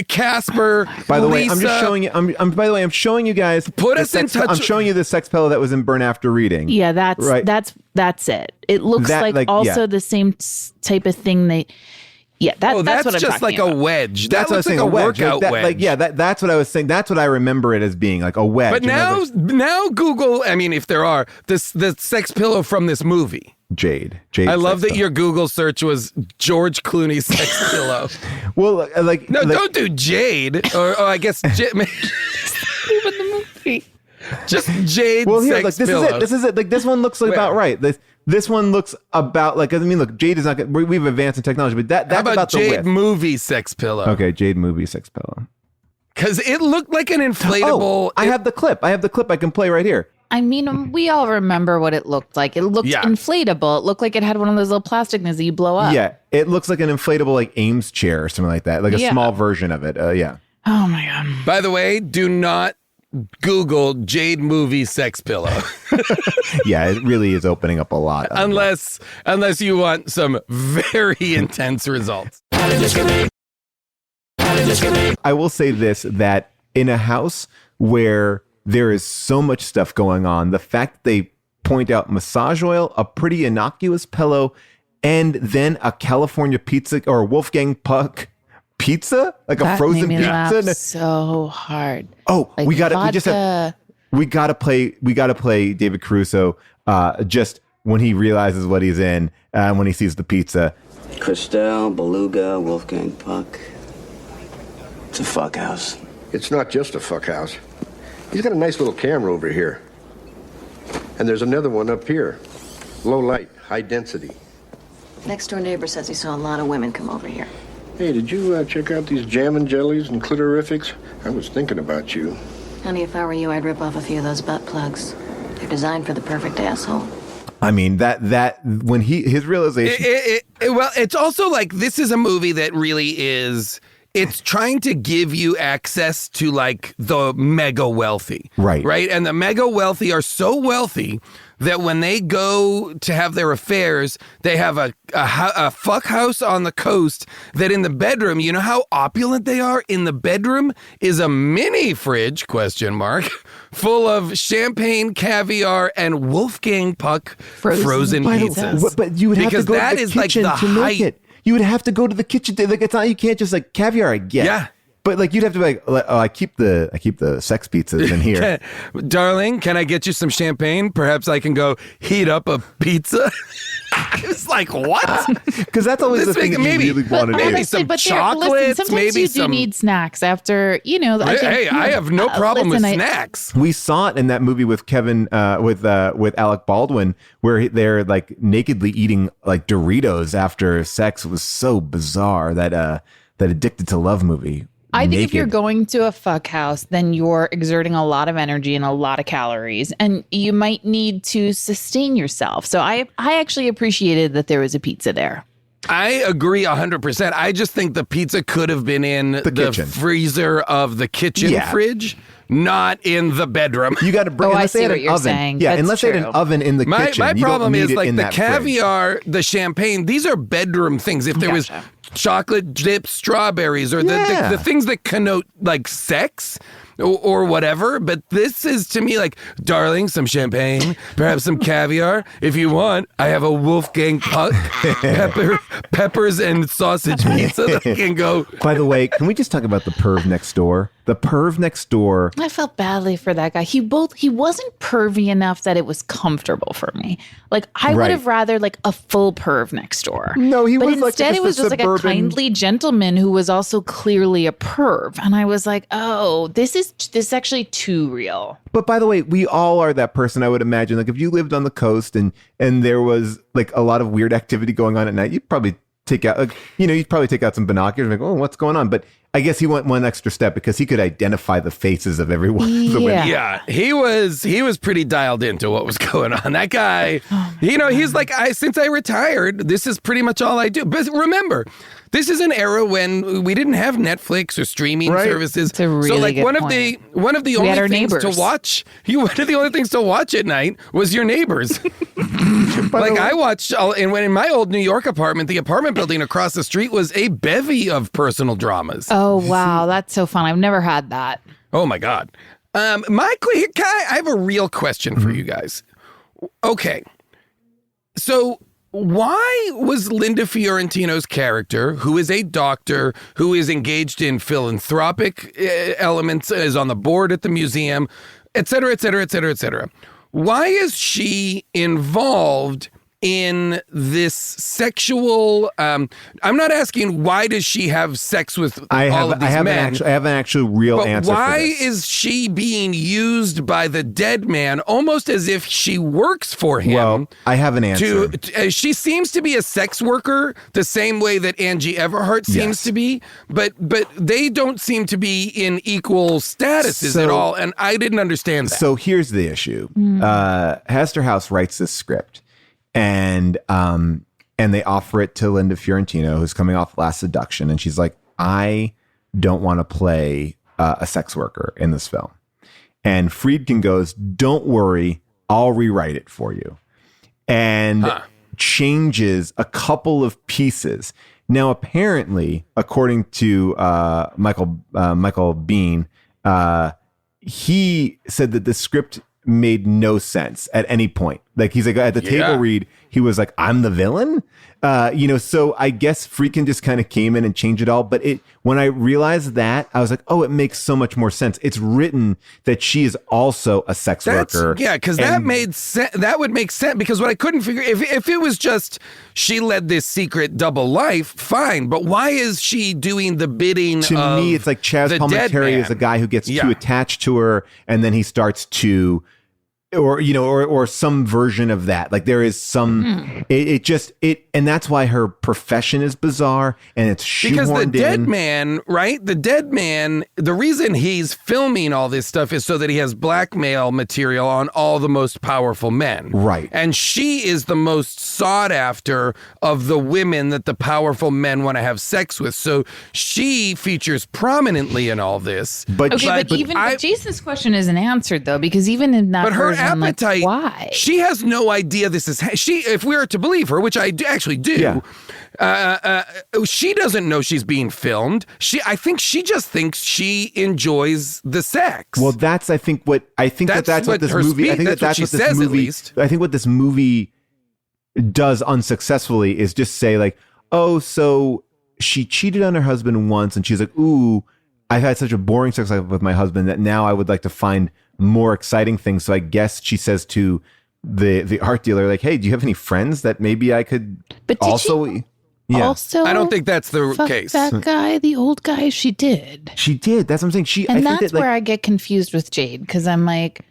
Casper. By the way, I'm Lisa. just showing you. By the way, I'm showing you guys. Put the us in touch- I'm showing you the sex pillow that was in Burn After Reading. Yeah, that's Right. that's it. It looks That, like also the same type of thing they. Yeah, that's That's what I'm just talking like about. a wedge. That's That what I was looks saying. like A a wedge. workout wedge. That's what I was saying. That's what I remember it as being, like a wedge. But And I now, was like, now Google. I mean, if there are the sex pillow from this movie. Jade. I love sex that pillow. your Google search was George Clooney sex pillow. Well, No, don't do Jade. Or I guess just Jade. Well, here, sex this pillow. is it. This is it. Like this one looks about Where? right. This one looks about like. I mean, look, Jade is not. We've advanced in technology, but that's How about the Jade width. movie sex pillow? Okay, Jade movie sex pillow. Because it looked like an inflatable. Oh, I have the clip. I can play right here. I mean, we all remember what it looked like. It looked Yeah. inflatable. It looked like it had one of those little plastic things that you blow up. Yeah, it looks like an inflatable like Ames chair or something like that, like a Yeah. small version of it. Yeah. Oh my God. By the way, do not Google Jade movie sex pillow. Yeah, it really is opening up a lot. unless you want some very intense results. I will say this, that in a house where there is so much stuff going on, the fact that they point out massage oil, a pretty innocuous pillow, and then a California pizza or Wolfgang Puck pizza, like a That frozen made me pizza. laugh so hard. Oh, Like we gotta vodka. we gotta play David Caruso just when he realizes what he's in, when he sees the pizza. Christelle, Beluga, Wolfgang Puck. It's a fuck house. It's not just a fuck house. He's got a nice little camera over here. And there's another one up here. Low light, high density. Next door neighbor says he saw a lot of women come over here. Hey, did you check out these jammin' jellies and clitorifics? I was thinking about you. Honey, if I were you, I'd rip off a few of those butt plugs. They're designed for the perfect asshole. I mean, that when his realization. Well, it's also like this is a movie that really is. It's trying to give you access to like the mega wealthy. Right. And the mega wealthy are so wealthy that when they go to have their affairs, they have a fuck house on the coast that in the bedroom, you know how opulent they are? In the bedroom is a mini fridge, ? Full of champagne, caviar, and Wolfgang Puck frozen pizzas. But you would have because to go that to the is like kitchen the to make height. it. You would have to go to the kitchen. Like it's not. You can't just like caviar. I get. Yeah. But like you'd have to be like, oh, I keep the sex pizzas in here. Darling, can I get you some champagne? Perhaps I can go heat up a pizza. I was like, what? Because that's always the thing that you really want to do. maybe some chocolates, listen, sometimes maybe you some. do need snacks after, I think, Hey, I have no problem with listen, snacks. We saw it in that movie with Kevin, with Alec Baldwin, where they're like nakedly eating like Doritos after sex. It was so bizarre that Addicted to Love movie. I think if Naked. you're going to a fuck house, then you're exerting a lot of energy and a lot of calories, and you might need to sustain yourself. So I actually appreciated that there was a pizza there. I agree 100%. I just think the pizza could have been in the kitchen. freezer of the kitchen fridge, not in the bedroom. You got to bring. Oh, I unless they see had what an you're oven. saying. Yeah, That's unless they had an true. oven in the My kitchen. You don't problem need is it like in the that fridge. caviar, the champagne, these are bedroom things. If there was Gotcha. chocolate dipped strawberries or the things that connote like sex or whatever, but this is to me like, darling, some champagne, perhaps some caviar. If you want, I have a Wolfgang Puck peppers and sausage pizza that can go. By the way, can we just talk about the perv next door? The perv next door. I felt badly for that guy. He wasn't pervy enough that it was comfortable for me. Like I would have rather like a full perv next door. No, he but was like instead just it was a just like a suburban- kindly gentleman who was also clearly a perv, and I was like, oh, this is actually too real. But by the way, we all are that person, I would imagine. Like if you lived on the coast and there was like a lot of weird activity going on at night, you'd probably take out, you'd probably take out some binoculars and like, oh, what's going on? But I guess he went one extra step because he could identify the faces of everyone. Yeah. Yeah, he was pretty dialed into what was going on. That guy, he's like, since I retired, this is pretty much all I do. But remember, this is an era when we didn't have Netflix or streaming services. It's a really so like good one point. of the We had only our things neighbors. to watch, one of the only things to watch at night was your neighbors. Like I watched, in my old New York apartment, the apartment building across the street was a bevy of personal dramas. Oh wow, that's so fun. I've never had that. Oh my God. Michael, I have a real question for you guys. Okay. So why was Linda Fiorentino's character, who is a doctor, who is engaged in philanthropic elements, is on the board at the museum, et cetera, et cetera, et cetera, et cetera, why is she involved in this sexual, I'm not asking why does she have sex with all of these men. I have an actual real But answer why for this. is she being used by the dead man almost as if she works for him? Well, I have an answer. She seems to be a sex worker the same way that Angie Everhart seems to be, but they don't seem to be in equal statuses at all, and I didn't understand that. So here's the issue. Hester House writes this script, and they offer it to Linda Fiorentino, who's coming off Last Seduction, and she's like, I don't want to play a sex worker in this film. And Friedkin goes, don't worry, I'll rewrite it for you. And changes a couple of pieces. Now, apparently, according to Michael Bean, he said that the script made no sense at any point. Like, he's like, at the table read, he was like, I'm the villain? So I guess Friedkin just kind of came in and changed it all. But when I realized that, I was like, oh, it makes so much more sense. It's written that she is also a sex worker. Yeah, because that made sense. That would make sense, because what I couldn't figure, if it was just she led this secret double life, fine. But why is she doing the bidding to of me, it's like Chaz Palminteri is a guy who gets too attached to her, and then he starts to, or some version of that. Like, there is some, and that's why her profession is bizarre, and it's shoehorned in. Because the dead man, right? The dead man, the reason he's filming all this stuff is so that he has blackmail material on all the most powerful men. Right. And she is the most sought after of the women that the powerful men want to have sex with. So she features prominently in all this. But Jason's question isn't answered, though, because even in that version, appetite. Like, why? She has no idea this is if we are to believe her, which I actually do. Yeah. She doesn't know she's being filmed. I think she just thinks she enjoys the sex. Well, that's what this movie. I think that's what this movie. I think what this movie does unsuccessfully is just say, like, oh, so she cheated on her husband once, and she's like, ooh, I've had such a boring sex life with my husband that now I would like to find more exciting things. So I guess she says to the art dealer, like, hey, do you have any friends that maybe I could also... Also, I don't think that's the case. That guy, the old guy, she did. That's what I'm saying. That's where I get confused with Jade, because I'm like,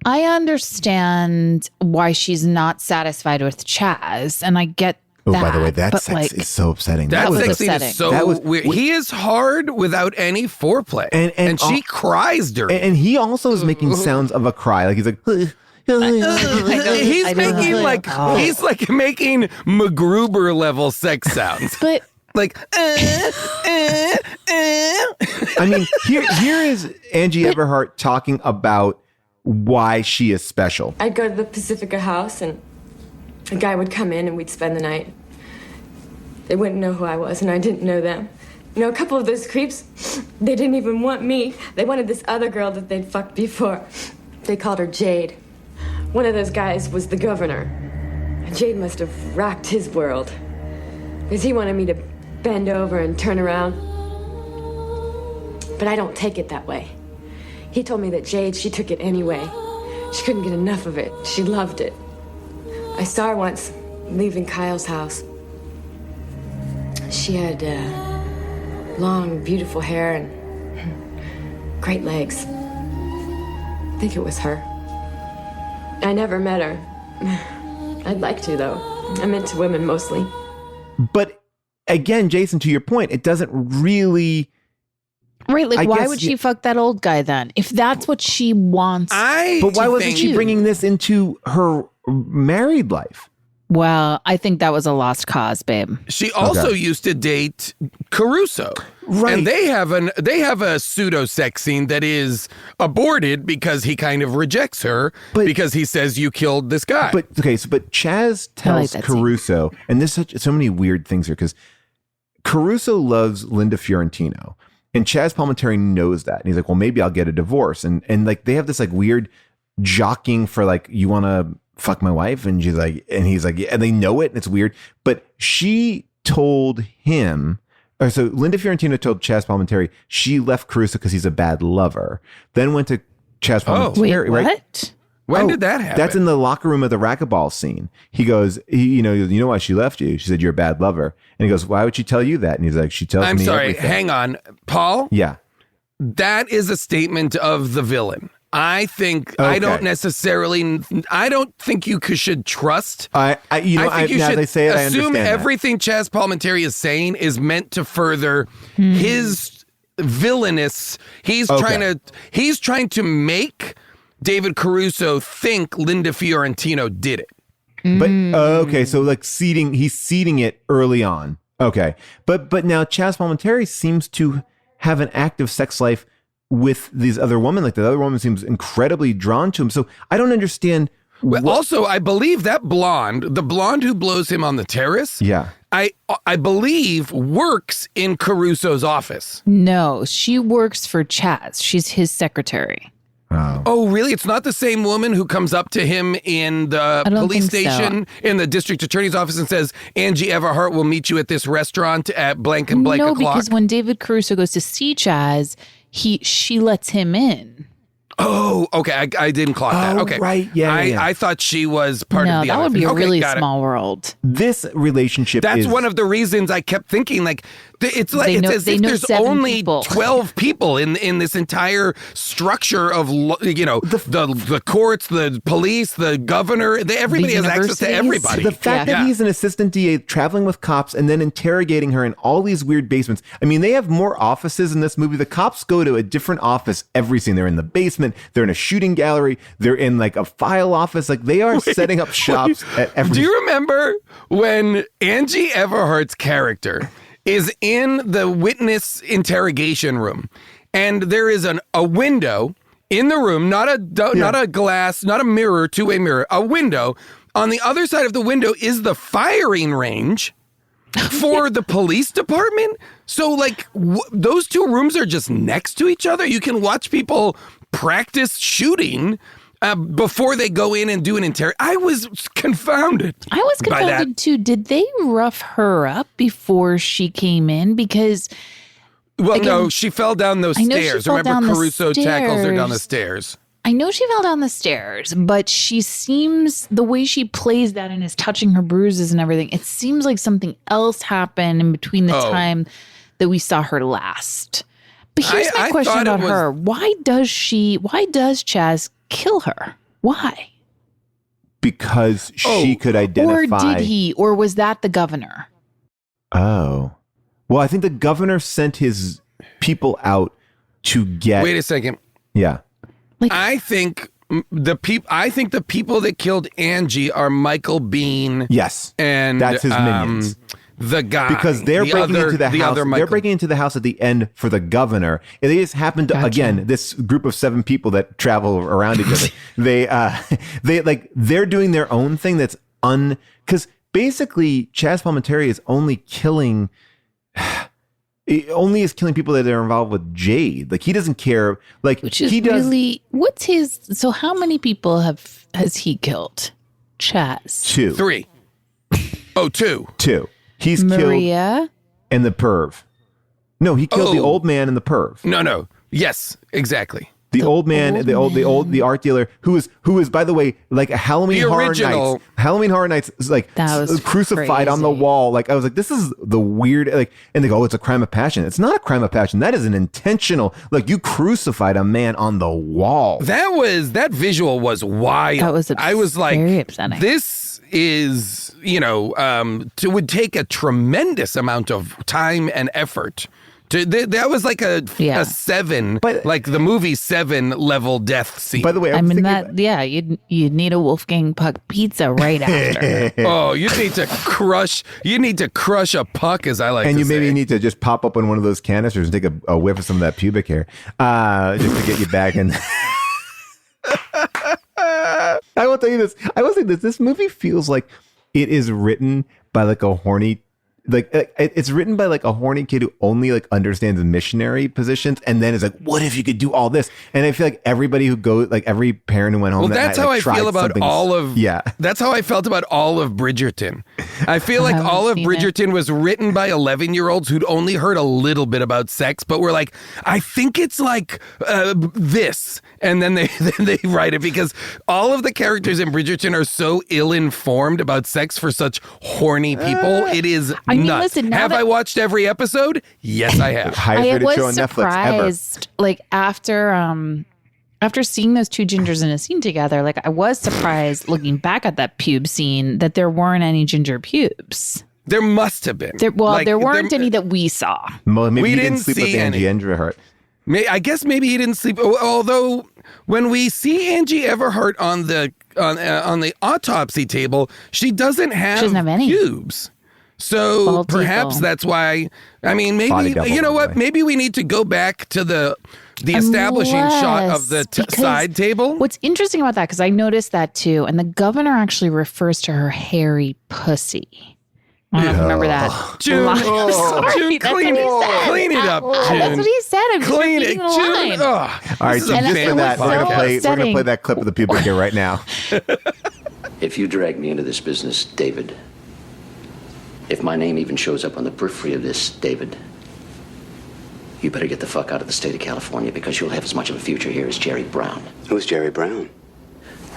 I understand why she's not satisfied with Chaz, and I get that. By the way, that sex is so upsetting. That sex scene is so weird. He is hard without any foreplay, and she cries during. And he also is making sounds of a cry, like he's like. He's making MacGruber level sex sounds, but like. I mean, here is Angie Everhart talking about why she is special. I'd go to the Pacifica house, and a guy would come in, and we'd spend the night. They wouldn't know who I was, and I didn't know them. You know, a couple of those creeps, they didn't even want me. They wanted this other girl that they'd fucked before. They called her Jade. One of those guys was the governor. Jade must have rocked his world, because he wanted me to bend over and turn around. But I don't take it that way. He told me that Jade, she took it anyway. She couldn't get enough of it. She loved it. I saw her once leaving Kyle's house. She had long, beautiful hair and great legs. I think it was her. I never met her. I'd like to, though. I'm into women mostly. But again, Jason, to your point, it doesn't really... Right, like, why would she fuck that old guy then? If that's what she wants. But why wasn't she bringing this into her married life? Well, I think that was a lost cause, babe. She also used to date Caruso. Right. And they have a pseudo sex scene that is aborted because he kind of rejects her because he says you killed this guy. But Chaz tells Caruso, and there's so many weird things here, because Caruso loves Linda Fiorentino, and Chaz Palminteri knows that. And he's like, well, maybe I'll get a divorce. And like they have this like weird jockeying for like, you want to fuck my wife? And she's like, and he's like, yeah, and they know it, and it's weird. But she told him, or so Linda Fiorentino told Chaz Palminteri she left Caruso because he's a bad lover. Then went to Chaz Palminteri. Wait, what? Right? When did that happen? That's in the locker room of the racquetball scene. He goes, you know why she left you? She said you're a bad lover. And he goes, why would she tell you that? And he's like, she tells me everything. Hang on, Paul. Yeah, that is a statement of the villain. I think I don't think you should trust. I think you should assume everything Chaz Palminteri is saying is meant to further his villainous. He's trying to make David Caruso think Linda Fiorentino did it. But so like he's seeding it early on. Okay, but now Chaz Palminteri seems to have an active sex life with these other women. Like the other woman seems incredibly drawn to him. So I don't understand. Well, also, I believe that the blonde who blows him on the terrace. Yeah. I believe works in Caruso's office. No, she works for Chaz. She's his secretary. Oh, really? It's not the same woman who comes up to him in the police station in the district attorney's office and says, Angie Everhart will meet you at this restaurant at blank and blank o'clock? No, because when David Caruso goes to see Chaz, she lets him in. Oh, okay. I didn't clock that. Okay. Right. Yeah. I thought she was part of the that other would be thing. a Okay, really got it. small world. This relationship That's is one of the reasons I kept thinking, like, it's like They know- it's as they if know there's 7 only people. 12 people in this entire structure of, the courts, the police, the governor. Everybody has access to universities. everybody. the fact that he's an assistant DA traveling with cops and then interrogating her in all these weird basements. I mean, they have more offices in this movie. The cops go to a different office every scene. They're in the basement. They're in a shooting gallery. They're in like a file office. Like they are setting up shops at every. Do you remember when Angie Everhart's character is in the witness interrogation room and there is a window in the room, not a glass, not a mirror, two-way mirror, a window. On the other side of the window is the firing range for the police department. So like those two rooms are just next to each other. You can watch people practice shooting before they go in and do an interrogation. I was confounded. I was by that. confounded too. Did they rough her up before she came in? Because Well, again, no, she fell down those I know she stairs. fell Remember, down the Caruso tackles her down the stairs. stairs. I know she fell down the stairs, but she seems, the way she plays that and is touching her bruises and everything, it seems like something else happened in between the time that we saw her last. But here's my question about her. Why does Chaz kill her? Why? Because she could identify. Or did he? Or was that the governor? Oh. Well, I think the governor sent his people out to get. Wait a second. Yeah. I think the people that killed Angie are Michael Bean. Yes. And that's his minions. The guy. Because they're breaking into the house. They're Michael. breaking into the house at the end for the governor. And they just happened to, again, this group of 7 people that travel around each other. They're doing their own thing that's because basically Chaz Palminteri is only killing people that are involved with Jade. Like he doesn't care. Like Which is he does. really, what's his, so how many people has he killed? Chaz. 2. 3. Oh, 2. 2. He's killed Maria. and the perv. No, he killed the old man and the perv. No. Yes, exactly. The old man, the art dealer, who is, by the way, like a Halloween Horror Nights. Halloween Horror Nights is like crucified on the wall. Like I was like, this is the weird. Like, and they go, oh, it's a crime of passion. It's not a crime of passion. That is an intentional. Like you crucified a man on the wall. That visual was wild. That was I was like, very upsetting. This is, would take a tremendous amount of time and effort. That was like a 7, but, like the movie 7 level death scene. By the way, you'd need a Wolfgang Puck pizza right after. Oh, you need to crush a puck, as I like to say. And you maybe need to just pop up on one of those canisters and take a whiff of some of that pubic hair, just to get you back in. I will tell you this. I will say this. This movie feels like it is written by like a horny. Like it's written by like a horny kid who only like understands missionary positions, and then is like, what if you could do all this? And I feel like everybody who goes, like every parent who went home. Well, that's how I feel about all of. Yeah, that's how I felt about all of Bridgerton. I feel like all of Bridgerton was written by 11-year-olds who'd only heard a little bit about sex, but were like, I think it's like this, and then they write it because all of the characters in Bridgerton are so ill-informed about sex for such horny people. It is. I mean, nuts. listen, have I watched every episode? Yes, I have. I was surprised, like after seeing those 2 gingers in a scene together, like I was surprised looking back at that pube scene that there weren't any ginger pubes. There must have been. There weren't any that we saw. Maybe we he didn't sleep see with Angie any. Everhart. I guess maybe he didn't sleep. Although when we see Angie Everhart on the autopsy table, she doesn't have any pubes. So Bald perhaps eagle. that's why. I mean, Body maybe double, you know by the what? way. Maybe we need to go back to the establishing shot of the Unless- because side table. What's interesting about that, because I noticed that too, and the governor actually refers to her hairy pussy. I don't know if you remember that. June, line. I'm sorry, June, that's clean, what he said. clean it up, June. That's what he said. I'm just Clean it, repeating the June. line. Oh, All right, this is so a And just it for was that, so we're gonna play upsetting. that clip of the pubic hair right now. If you drag me into this business, David, if my name even shows up on the periphery of this, David, you better get the fuck out of the state of California because you'll have as much of a future here as Jerry Brown. Who's Jerry Brown?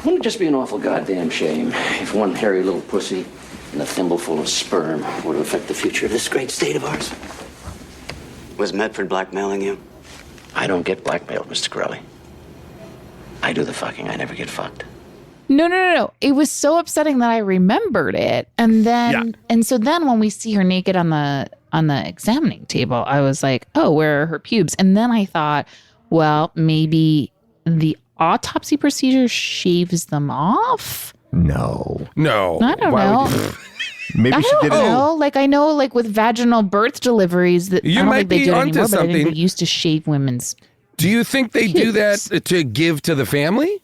Wouldn't it just be an awful goddamn shame if one hairy little pussy and a thimbleful of sperm were to affect the future of this great state of ours? Was Medford blackmailing you? I don't get blackmailed, Mr. Crowley. I do the fucking, I never get fucked. No. It was so upsetting that I remembered it. And then and so then when we see her naked on the examining table, I was like, oh, where are her pubes? And then I thought, well, maybe the autopsy procedure shaves them off. No. no. I don't Why know. would you? Maybe I she don't did it. know. Like I know, like with vaginal birth deliveries, that You I don't might think they be do it onto anymore, but I think something. they used to shave women's. Do you think they do that to give to the family?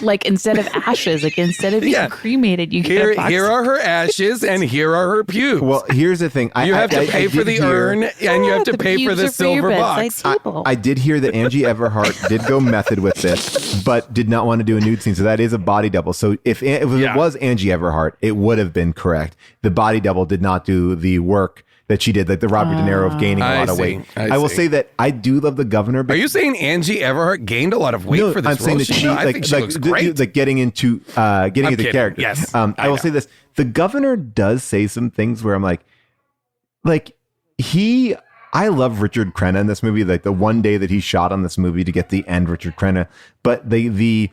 Like instead of ashes, like instead of being Yeah. cremated, you get Here, a box. here are her ashes, and here are her pubes. Well, here's the thing. you have to I pay for did the hear- urn, and you have to The pay for pubes the are for your silver bedside box. table. I did hear that Angie Everhart did go method with this, but did not want to do a nude scene. So that is a body double. So if Yeah. it was Angie Everhart, it would have been correct. The body double did not do the work that she did, like the Robert De Niro of gaining a I lot of see. weight. I will see. say that I do love the governor. Are you saying Angie Everhart gained a lot of weight No, for this I'm saying role? that she, No, I think she looks great. like getting into the kidding. character. Yes, I I will know. say this: the governor does say some things where I'm like he. I love Richard Crenna in this movie. Like the one day that he shot on this movie to get the end Richard Crenna, but the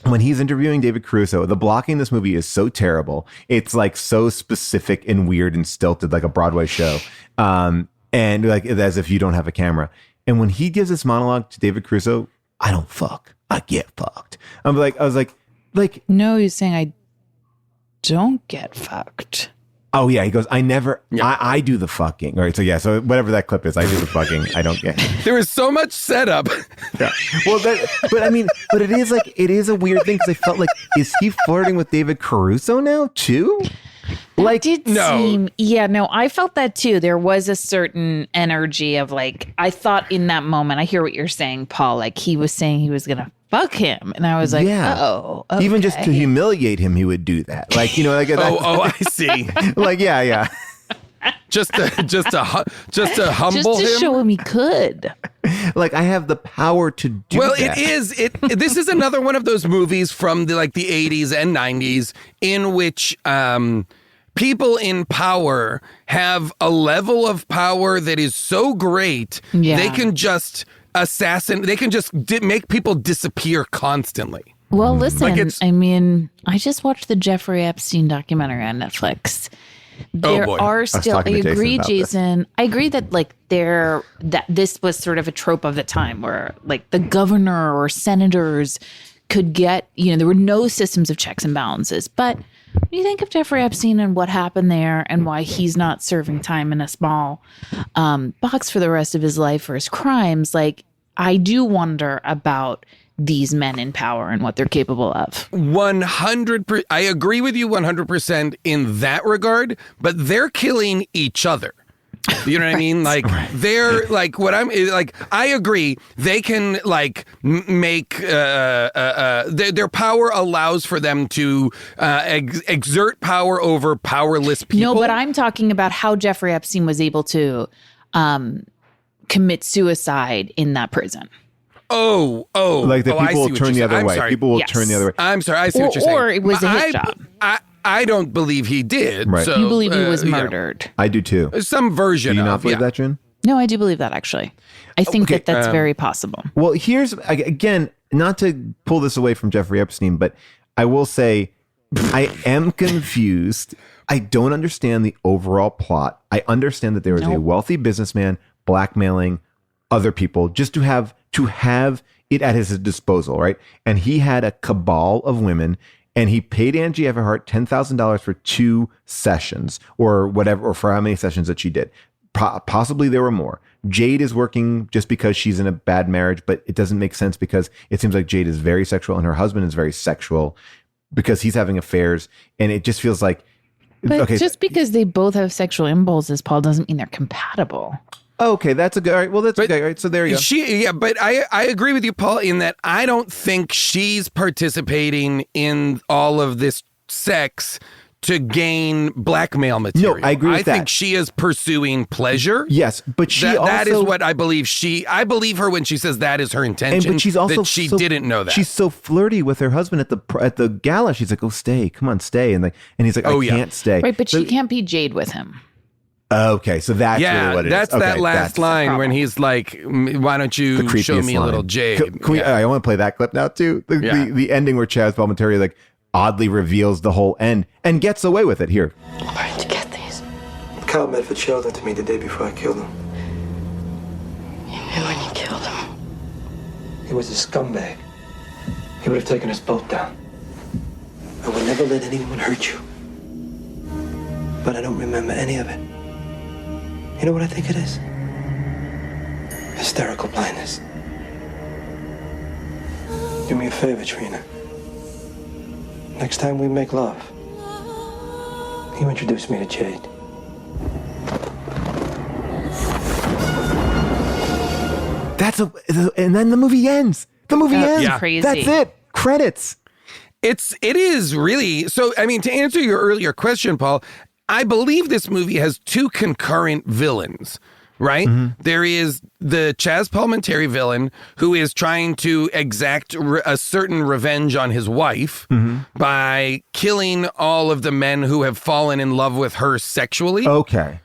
when he's interviewing David Caruso, the blocking in this movie is so terrible. It's like so specific and weird and stilted, like a Broadway show. And like as if you don't have a camera. And when he gives this monologue to David Caruso, I don't fuck, I get fucked. I was like, No, he's saying I don't get fucked. oh yeah. He goes, I do the fucking. All right. So yeah. So whatever that clip is, I do the fucking. I don't get. There is so much setup. Yeah. Well, but it is a weird thing because I felt like, is he flirting with David Caruso now too? Like, did no. seem, yeah, no, I felt that too. There was a certain energy of like, I thought in that moment, I hear what you're saying, Paul, like he was saying he was going to fuck him. And I was like, Yeah. oh, okay. Even just to humiliate him, he would do that. Like, you know, like Oh, I see. like yeah. Just to humble just to him. show him he could. Like I have the power to do Well, that. this is another one of those movies from the 80s and 90s in which people in power have a level of power that is so great Yeah. they can just make people disappear constantly. Well, listen, it's- I mean, I just watched the Jeffrey Epstein documentary on Netflix. There boy. are still, I talking to Jason agree, about this. Jason. I agree that that this was sort of a trope of the time where like the governor or senators could get, there were no systems of checks and balances. But when you think of Jeffrey Epstein and what happened there and why he's not serving time in a small box for the rest of his life for his crimes, like I do wonder about these men in power and what they're capable of. 100%. I agree with you 100% in that regard, but they're killing each other. You know what I mean? Like they're like what I'm like. I agree. They can like make their power allows for them to exert power over powerless people. No, but I'm talking about how Jeffrey Epstein was able to commit suicide in that prison. Oh, like the I people see will what turn you're the other saying. I'm way. sorry. People will Yes. turn the other way. I'm sorry. I see what you're saying. Or it was a hit job. I don't believe he did. Right. So, You believe he was yeah. murdered? I do too. Some version Do you not of believe yeah. that, June? No, I do believe that actually. I think Okay, that that's very possible. Well, here's again, not to pull this away from Jeffrey Epstein, but I will say I am confused. I don't understand the overall plot. I understand that there is a wealthy businessman blackmailing other people just to have it at his disposal, right? And he had a cabal of women, and he paid Angie Everhart $10,000 for 2 sessions or whatever, or for how many sessions that she did. Possibly there were more. Jade is working just because she's in a bad marriage, but it doesn't make sense because it seems like Jade is very sexual and her husband is very sexual because he's having affairs, and it just feels like. But just because they both have sexual impulses, Paul, doesn't mean they're compatible. Okay, that's a good. All right, well, that's okay. All right, so there you go. But I agree with you, Paul, in that I don't think she's participating in all of this sex to gain blackmail material. No, I agree with that. I think she is pursuing pleasure. Yes, but that is what I believe. I believe her when she says that is her intention. But she's also that she didn't know that. She's so flirty with her husband at the gala. She's like, "Oh, stay, come on, stay," and he's like, "I can't stay." Right, but she can't be Jade with him. Okay, so that's really what it is. That's that last line when he's like, "Why don't you show me a little Jade?" I want to play that clip now too. The ending where Chaz Palminteri like oddly reveals the whole end and gets away with it here. Where'd you get these? Kyle Medford showed them to me the day before I killed him. You knew when you killed him. He was a scumbag. He would have taken us both down. I would never let anyone hurt you. But I don't remember any of it. You know what I think it is? Hysterical blindness. Do me a favor, Trina. Next time we make love, you introduce me to Jade. And then the movie ends. The movie ends. Crazy. That's it. Credits. It is really so. I mean, to answer your earlier question, Paul, I believe this movie has 2 concurrent villains. Right? Mm-hmm. There is the Chaz Palminteri villain who is trying to exact a certain revenge on his wife by killing all of the men who have fallen in love with her sexually. Okay.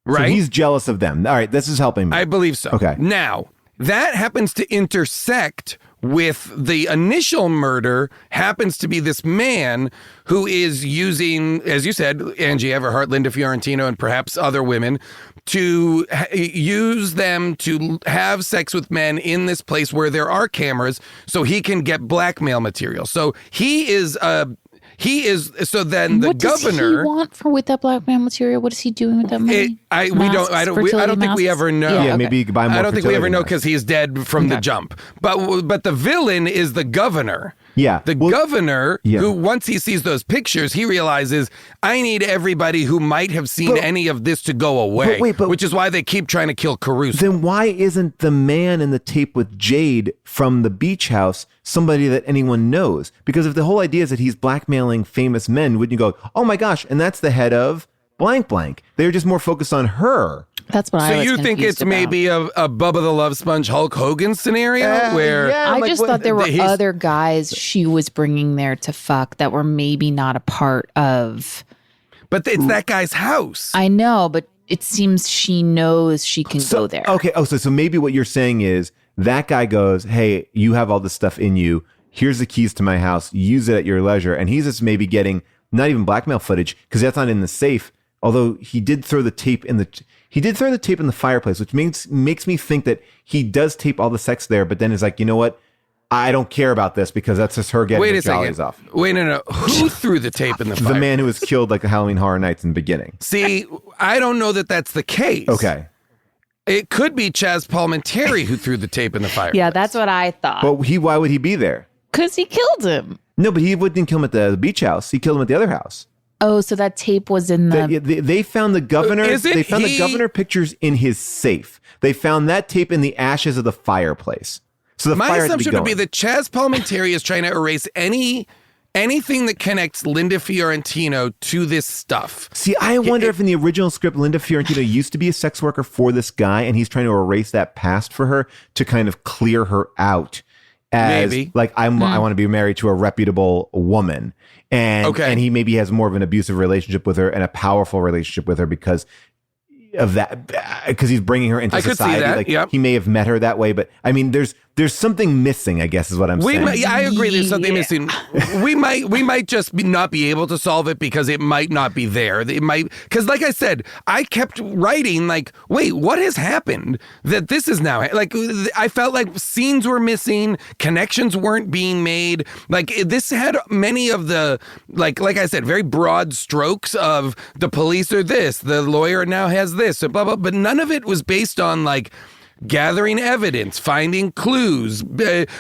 Right? So he's jealous of them. All right, this is helping me. I believe so. Okay. Now, that happens to intersect with the initial murder happens to be this man who is using, as you said, Angie Everhart, Linda Fiorentino, and perhaps other women to use them to have sex with men in this place where there are cameras so he can get blackmail material. So so then the what governor. What does he want with that blackmail material? What is he doing with that money? I don't think we ever know. Yeah, maybe you could buy more. I don't think we ever know because he's dead from the jump. But the villain is the governor. Yeah. Governor, who once he sees those pictures, he realizes I need everybody who might have seen any of this to go away. Which is why they keep trying to kill Caruso. Then why isn't the man in the tape with Jade from the beach house somebody that anyone knows? Because if the whole idea is that he's blackmailing famous men, wouldn't you go, oh my gosh, and that's the head of blank blank. They're just more focused on her. That's what I was So you think it's maybe a Bubba the Love Sponge Hulk Hogan scenario where I just thought there were other guys she was bringing there to fuck that were maybe not a part of. But it's that guy's house. I know, but it seems she knows she can go there. Okay. Oh, so maybe what you're saying is that guy goes, hey, you have all this stuff in you. Here's the keys to my house. Use it at your leisure. And he's just maybe getting not even blackmail footage because that's not in the safe. Although he did throw the tape in the fireplace, which makes me think that he does tape all the sex there, but then is like, you know what? I don't care about this because that's just her getting her jollies off. Wait, no. Who threw the tape in the fireplace? The man who was killed like the Halloween Horror Nights in the beginning. See, I don't know that that's the case. Okay. It could be Chaz Palminteri who threw the tape in the fireplace. Yeah, that's what I thought. But why would he be there? Because he killed him. No, but he didn't kill him at the beach house. He killed him at the other house. Oh, so that tape was in the... They found the governor. They found the governor pictures in his safe. They found that tape in the ashes of the fireplace. So my assumption would be that Chaz Palminteri is trying to erase anything that connects Linda Fiorentino to this stuff. See, I wonder if in the original script, Linda Fiorentino used to be a sex worker for this guy, and he's trying to erase that past for her to kind of clear her out as like I want to be married to a reputable woman. And he maybe has more of an abusive relationship with her and a powerful relationship with her because of that, because he's bringing her into society. Like he may have met her that way, but I mean, there's there's something missing, I guess is what I'm saying. I agree. There's something missing. We might just not be able to solve it because it might not be there. It might, because like I said, I kept writing like, wait, what has happened that this is now like, I felt like scenes were missing, connections weren't being made. Like this had many of the, like I said, very broad strokes of the police are this, the lawyer now has this, and blah, blah, but none of it was based on like, gathering evidence, finding clues,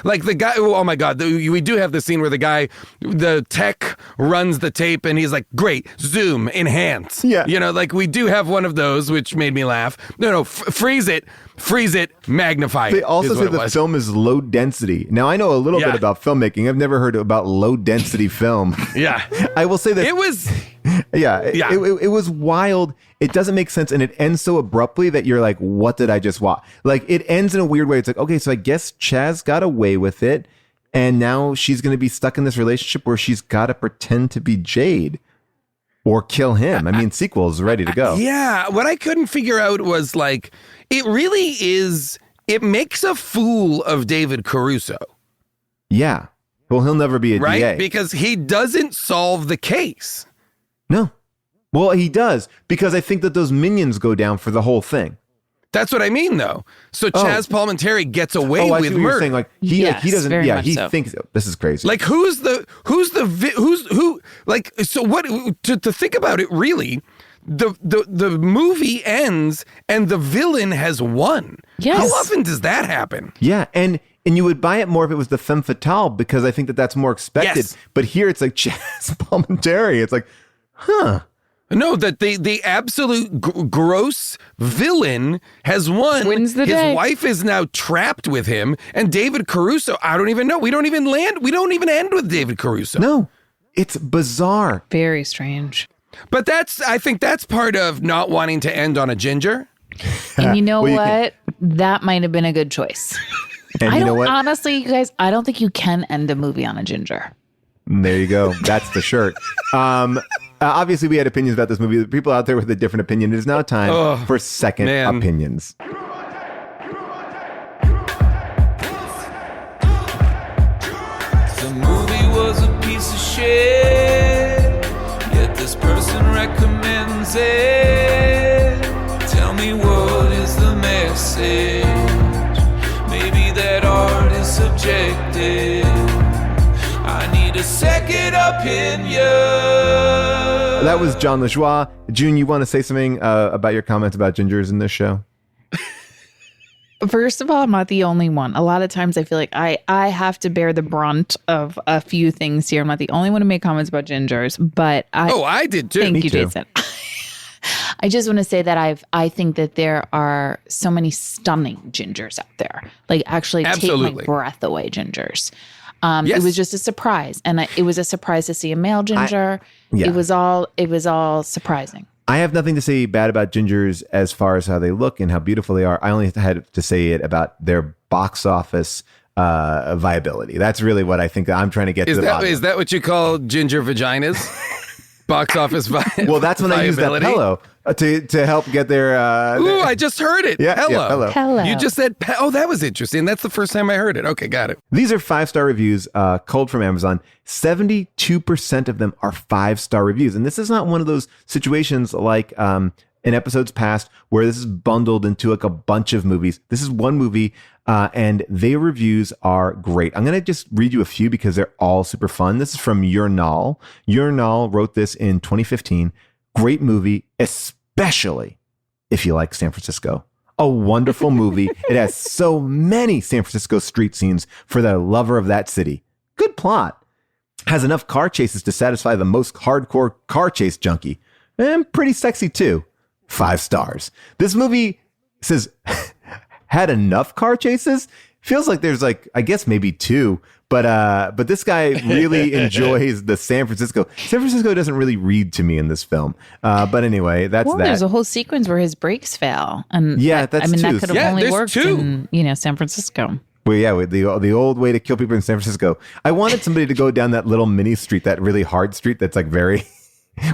like the guy. Oh my God, we do have the scene where the tech runs the tape, and he's like, "Great, zoom, enhance." Yeah, like we do have one of those, which made me laugh. No, freeze it, magnify it. They also say the film is low density. Now I know a little bit about filmmaking. I've never heard about low density film. Yeah, I will say that it was. Yeah, it was wild. It doesn't make sense, and it ends so abruptly that you're like, what did I just watch? Like, it ends in a weird way. It's like, okay, so I guess Chaz got away with it, and now she's going to be stuck in this relationship where she's got to pretend to be Jade or kill him. I mean, sequel is ready to go. Yeah, what I couldn't figure out was like, it really is, it makes a fool of David Caruso. Yeah. Well, he'll never be a right? DA. Because he doesn't solve the case. No. Well, he does, because I think that those minions go down for the whole thing. That's what I mean, though. So Chaz Palminteri gets away with murder. You're saying, like he doesn't. Yeah, he thinks this is crazy. Like who? Like so what? To think about it, really, the movie ends and the villain has won. Yes. How often does that happen? Yeah, and you would buy it more if it was the femme fatale, because I think that that's more expected. Yes. But here it's like Chaz Palminteri. It's like, huh. No, that the absolute gross villain has won. Wins the day. His wife is now trapped with him, and David Caruso. I don't even know. We don't even end with David Caruso. No, it's bizarre. Very strange. But I think that's part of not wanting to end on a ginger. And you know what? That might have been a good choice. And I you know don't what? honestly, you guys, I don't think you can end a movie on a ginger. There you go. That's the shirt. Obviously, we had opinions about this movie. The people out there with a different opinion. It is now time for second opinions. The movie was a piece of shit, yet this person recommends it. Tell me what is the message? Maybe that art is subjective. I need a second opinion. That was John LaJoie. June, you want to say something about your comments about gingers in this show? First of all, I'm not the only one. A lot of times I feel like I have to bear the brunt of a few things here. I'm not the only one to make comments about gingers, but I did too. Thank Me you, too. Jason. I just want to say that I think that there are so many stunning gingers out there. Like actually take my breath away gingers. Yes. It was just a surprise, and it was a surprise to see a male ginger. Yeah. It was all surprising. I have nothing to say bad about gingers as far as how they look and how beautiful they are. I only had to say it about their box office viability. That's really what I think that I'm trying to get to the bottom. Is that what you call ginger vaginas? Box office viability? Well, that's when I use that pillow to help get their... Ooh, I just heard it. Yeah, hello. Yeah, hello. You just said... Oh, that was interesting. That's the first time I heard it. Okay, got it. These are 5-star reviews, culled from Amazon. 72% of them are 5-star reviews. And this is not one of those situations like in episodes past where this is bundled into like a bunch of movies. This is one movie, and their reviews are great. I'm going to just read you a few because they're all super fun. This is from Urnal. Urnal wrote this in 2015. Great movie, especially if you like San Francisco. A wonderful movie. It has so many San Francisco street scenes for the lover of that city. Good plot. Has enough car chases to satisfy the most hardcore car chase junkie. And pretty sexy too. 5 stars. This movie says had enough car chases. Feels like there's like, I guess maybe 2. But this guy really enjoys the San Francisco. San Francisco doesn't really read to me in this film. But anyway, that's that. There's a whole sequence where his brakes fail, and that's that too. could have only worked in San Francisco. Well, with the old way to kill people in San Francisco. I wanted somebody to go down that little mini street, that really hard street that's like very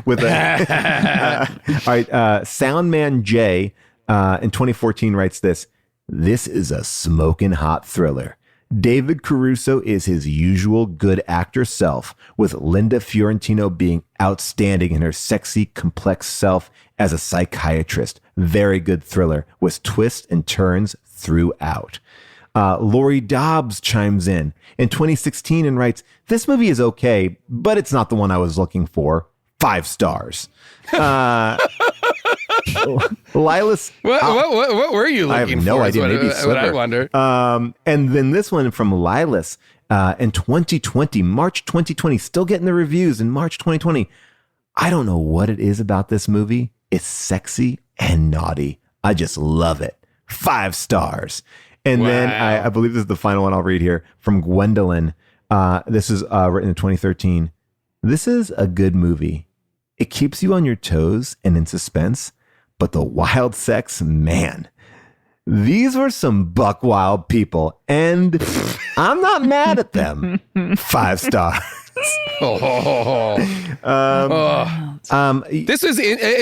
with a. All right, Soundman J in 2014 writes this. This is a smoking hot thriller. David Caruso is his usual good actor self, with Linda Fiorentino being outstanding in her sexy, complex self as a psychiatrist. Very good thriller with twists and turns throughout. Lori Dobbs chimes in 2016 and writes, "This movie is okay, but it's not the one I was looking for. 5 stars." Lilas. What were you looking for? I have no idea. Maybe Sliver. I wonder. And then this one from Lilas in 2020, March 2020, still getting the reviews in March 2020. "I don't know what it is about this movie. It's sexy and naughty. I just love it. 5 stars." And then I believe this is the final one I'll read here from Gwendolyn. This is written in 2013. "This is a good movie. It keeps you on your toes and in suspense, but the wild sex, man, these were some buck wild people, and I'm not mad at them. 5 stars."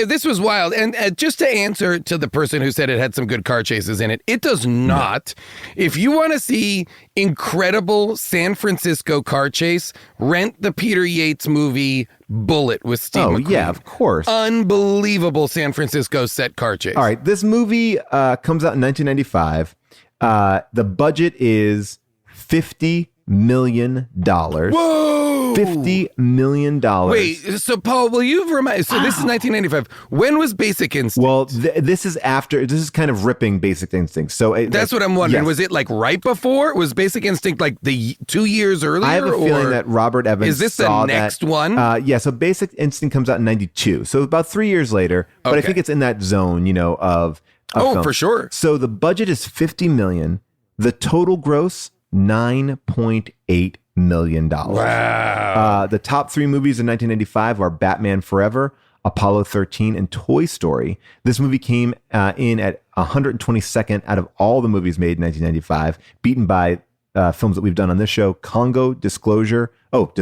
This was wild. And just to answer to the person who said it had some good car chases in it, it does not. If you want to see incredible San Francisco car chase, rent the Peter Yates movie Bullet with Steve McQueen. Yeah, of course. Unbelievable San Francisco set car chase. All right, this movie comes out in 1995. The budget is $50 million. Whoa! $50 million. Wait, so Paul, will you remind? So this is 1995. When was Basic Instinct? Well, this is after. This is kind of ripping Basic Instinct. So that's what I'm wondering. Yes. Was it like right before? Was Basic Instinct like the 2 years earlier? I have a feeling that Robert Evans is this saw the next that, one? Yeah. So Basic Instinct comes out in 92. So about 3 years later. But I think it's in that zone, of film. For sure. So the budget is $50 million. The total gross $9.8 million. Wow. The top 3 movies in 1995 are Batman Forever, Apollo 13, and Toy Story. This movie came in at 122nd out of all the movies made in 1995, beaten by films that we've done on this show: Congo, Disclosure, of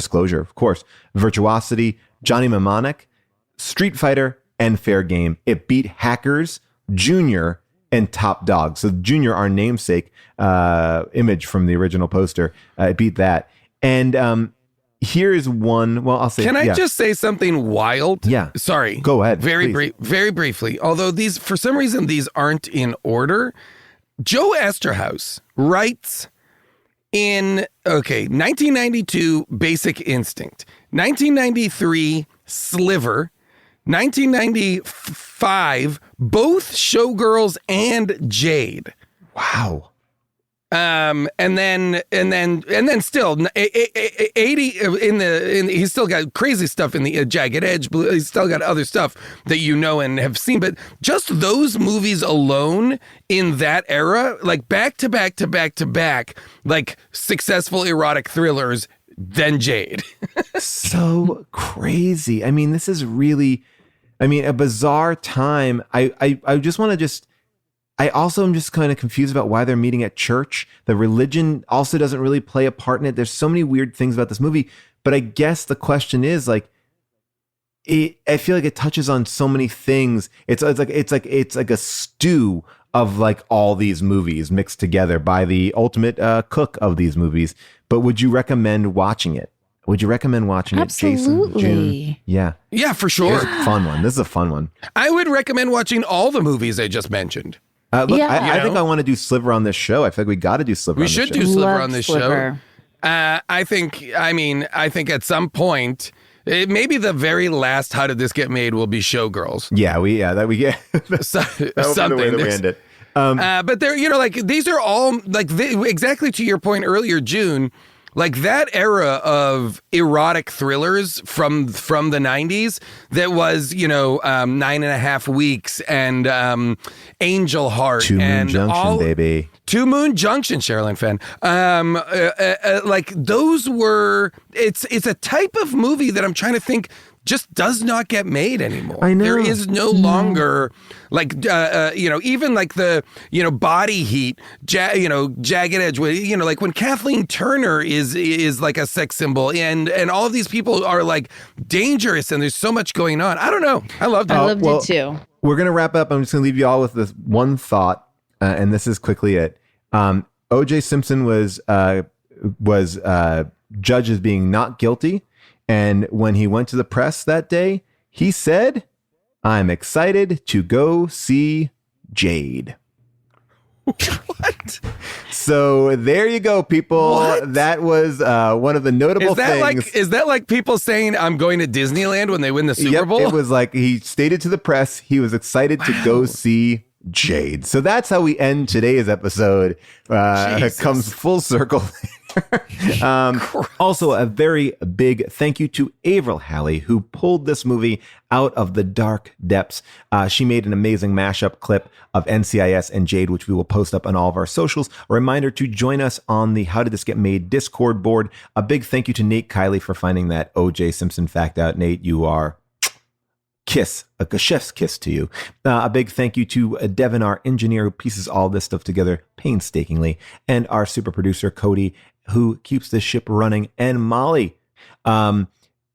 course, Virtuosity, Johnny Mnemonic, Street Fighter, and Fair Game. It beat Hackers, Junior, and Top Dog. So Junior, our namesake image from the original poster, it beat that. And here is one. Well, I'll say. Can I just say something wild? Yeah. Sorry. Go ahead. Very briefly. Although these, for some reason, these aren't in order. Joe Esterhaus writes in 1992 Basic Instinct, 1993 Sliver, 1995 both Showgirls and Jade. Wow. And then still 80 he's still got crazy stuff in the Jagged Edge. He's still got other stuff that you know and have seen, but just those movies alone in that era, like back to back to back to back, like successful erotic thrillers, then Jade. So crazy. I mean, this is really, a bizarre time. I just want to I also am just kind of confused about why they're meeting at church. The religion also doesn't really play a part in it. There's so many weird things about this movie, but I guess the question is I feel like it touches on so many things. It's like a stew of like all these movies mixed together by the ultimate cook of these movies. But would you recommend watching it? Would you recommend watching Absolutely. it, Jason? June? Yeah. Yeah, for sure. It's a fun one. This is a fun one. I would recommend watching all the movies I just mentioned. Look, I think I want to do Sliver on this show. I feel like we got to do Sliver on this show. We should do Sliver on this Sliver. show. I think at some point, maybe the very last How Did This Get Made will be Showgirls. Yeah, we get Something. the way that we end it. But they're, these are all exactly to your point earlier, June. Like that era of erotic thrillers from the 90s that was, 9.5 Weeks and Angel Heart. Two Moon and Junction, baby. Two Moon Junction, Sherilyn Fenn. Like those were, it's a type of movie that I'm trying to think just does not get made anymore. I know. There is no longer like, even like the, Body Heat, Jagged Edge, like when Kathleen Turner is like a sex symbol and all of these people are like dangerous and there's so much going on. I don't know. I loved it. I loved it too. We're going to wrap up. I'm just going to leave you all with this one thought. And this is quickly it. O.J. Simpson was judged as being not guilty, and when he went to the press that day, he said, "I'm excited to go see Jade." What? So there you go, people. What? That was one of the notable things. Is that like people saying I'm going to Disneyland when they win the Super Yep, Bowl? it was like he stated to the press he was excited to go see Jade. So that's how we end today's episode. It comes full circle. Also, a very big thank you to Avril Halley, who pulled this movie out of the dark depths. She made an amazing mashup clip of NCIS and Jade, which we will post up on all of our socials. A reminder to join us on the How Did This Get Made Discord board. A big thank you to Nate Kiley for finding that O.J. Simpson fact out. Nate, you are a chef's kiss to you. A big thank you to Devin, our engineer, who pieces all this stuff together painstakingly, and our super producer, Cody, who keeps this ship running, and Molly.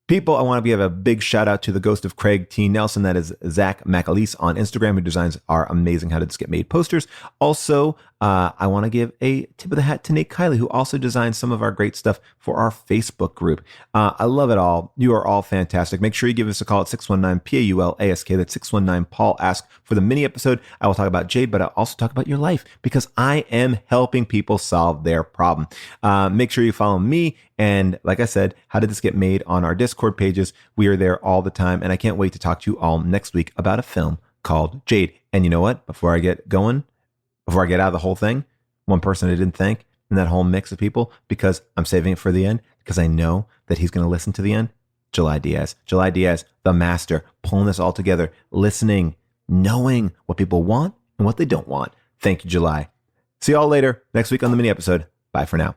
People, I want to give a big shout out to the ghost of Craig T. Nelson. That is Zach McAleese on Instagram, who designs our amazing How Did This Get Made posters. Also, I want to give a tip of the hat to Nate Kiley, who also designs some of our great stuff for our Facebook group. I love it all. You are all fantastic. Make sure you give us a call at 619-PAULASK. That's 619-PAUL-ASK for the mini episode. I will talk about Jade, but I'll also talk about your life because I am helping people solve their problem. Make sure you follow me. And like I said, How Did This Get Made on our Discord pages? We are there all the time. And I can't wait to talk to you all next week about a film called Jade. And you know what? Before I get out of the whole thing, one person I didn't thank in that whole mix of people, because I'm saving it for the end, because I know that he's going to listen to the end. July Diaz, the master, pulling this all together, listening, knowing what people want and what they don't want. Thank you, July. See y'all later next week on the mini episode. Bye for now.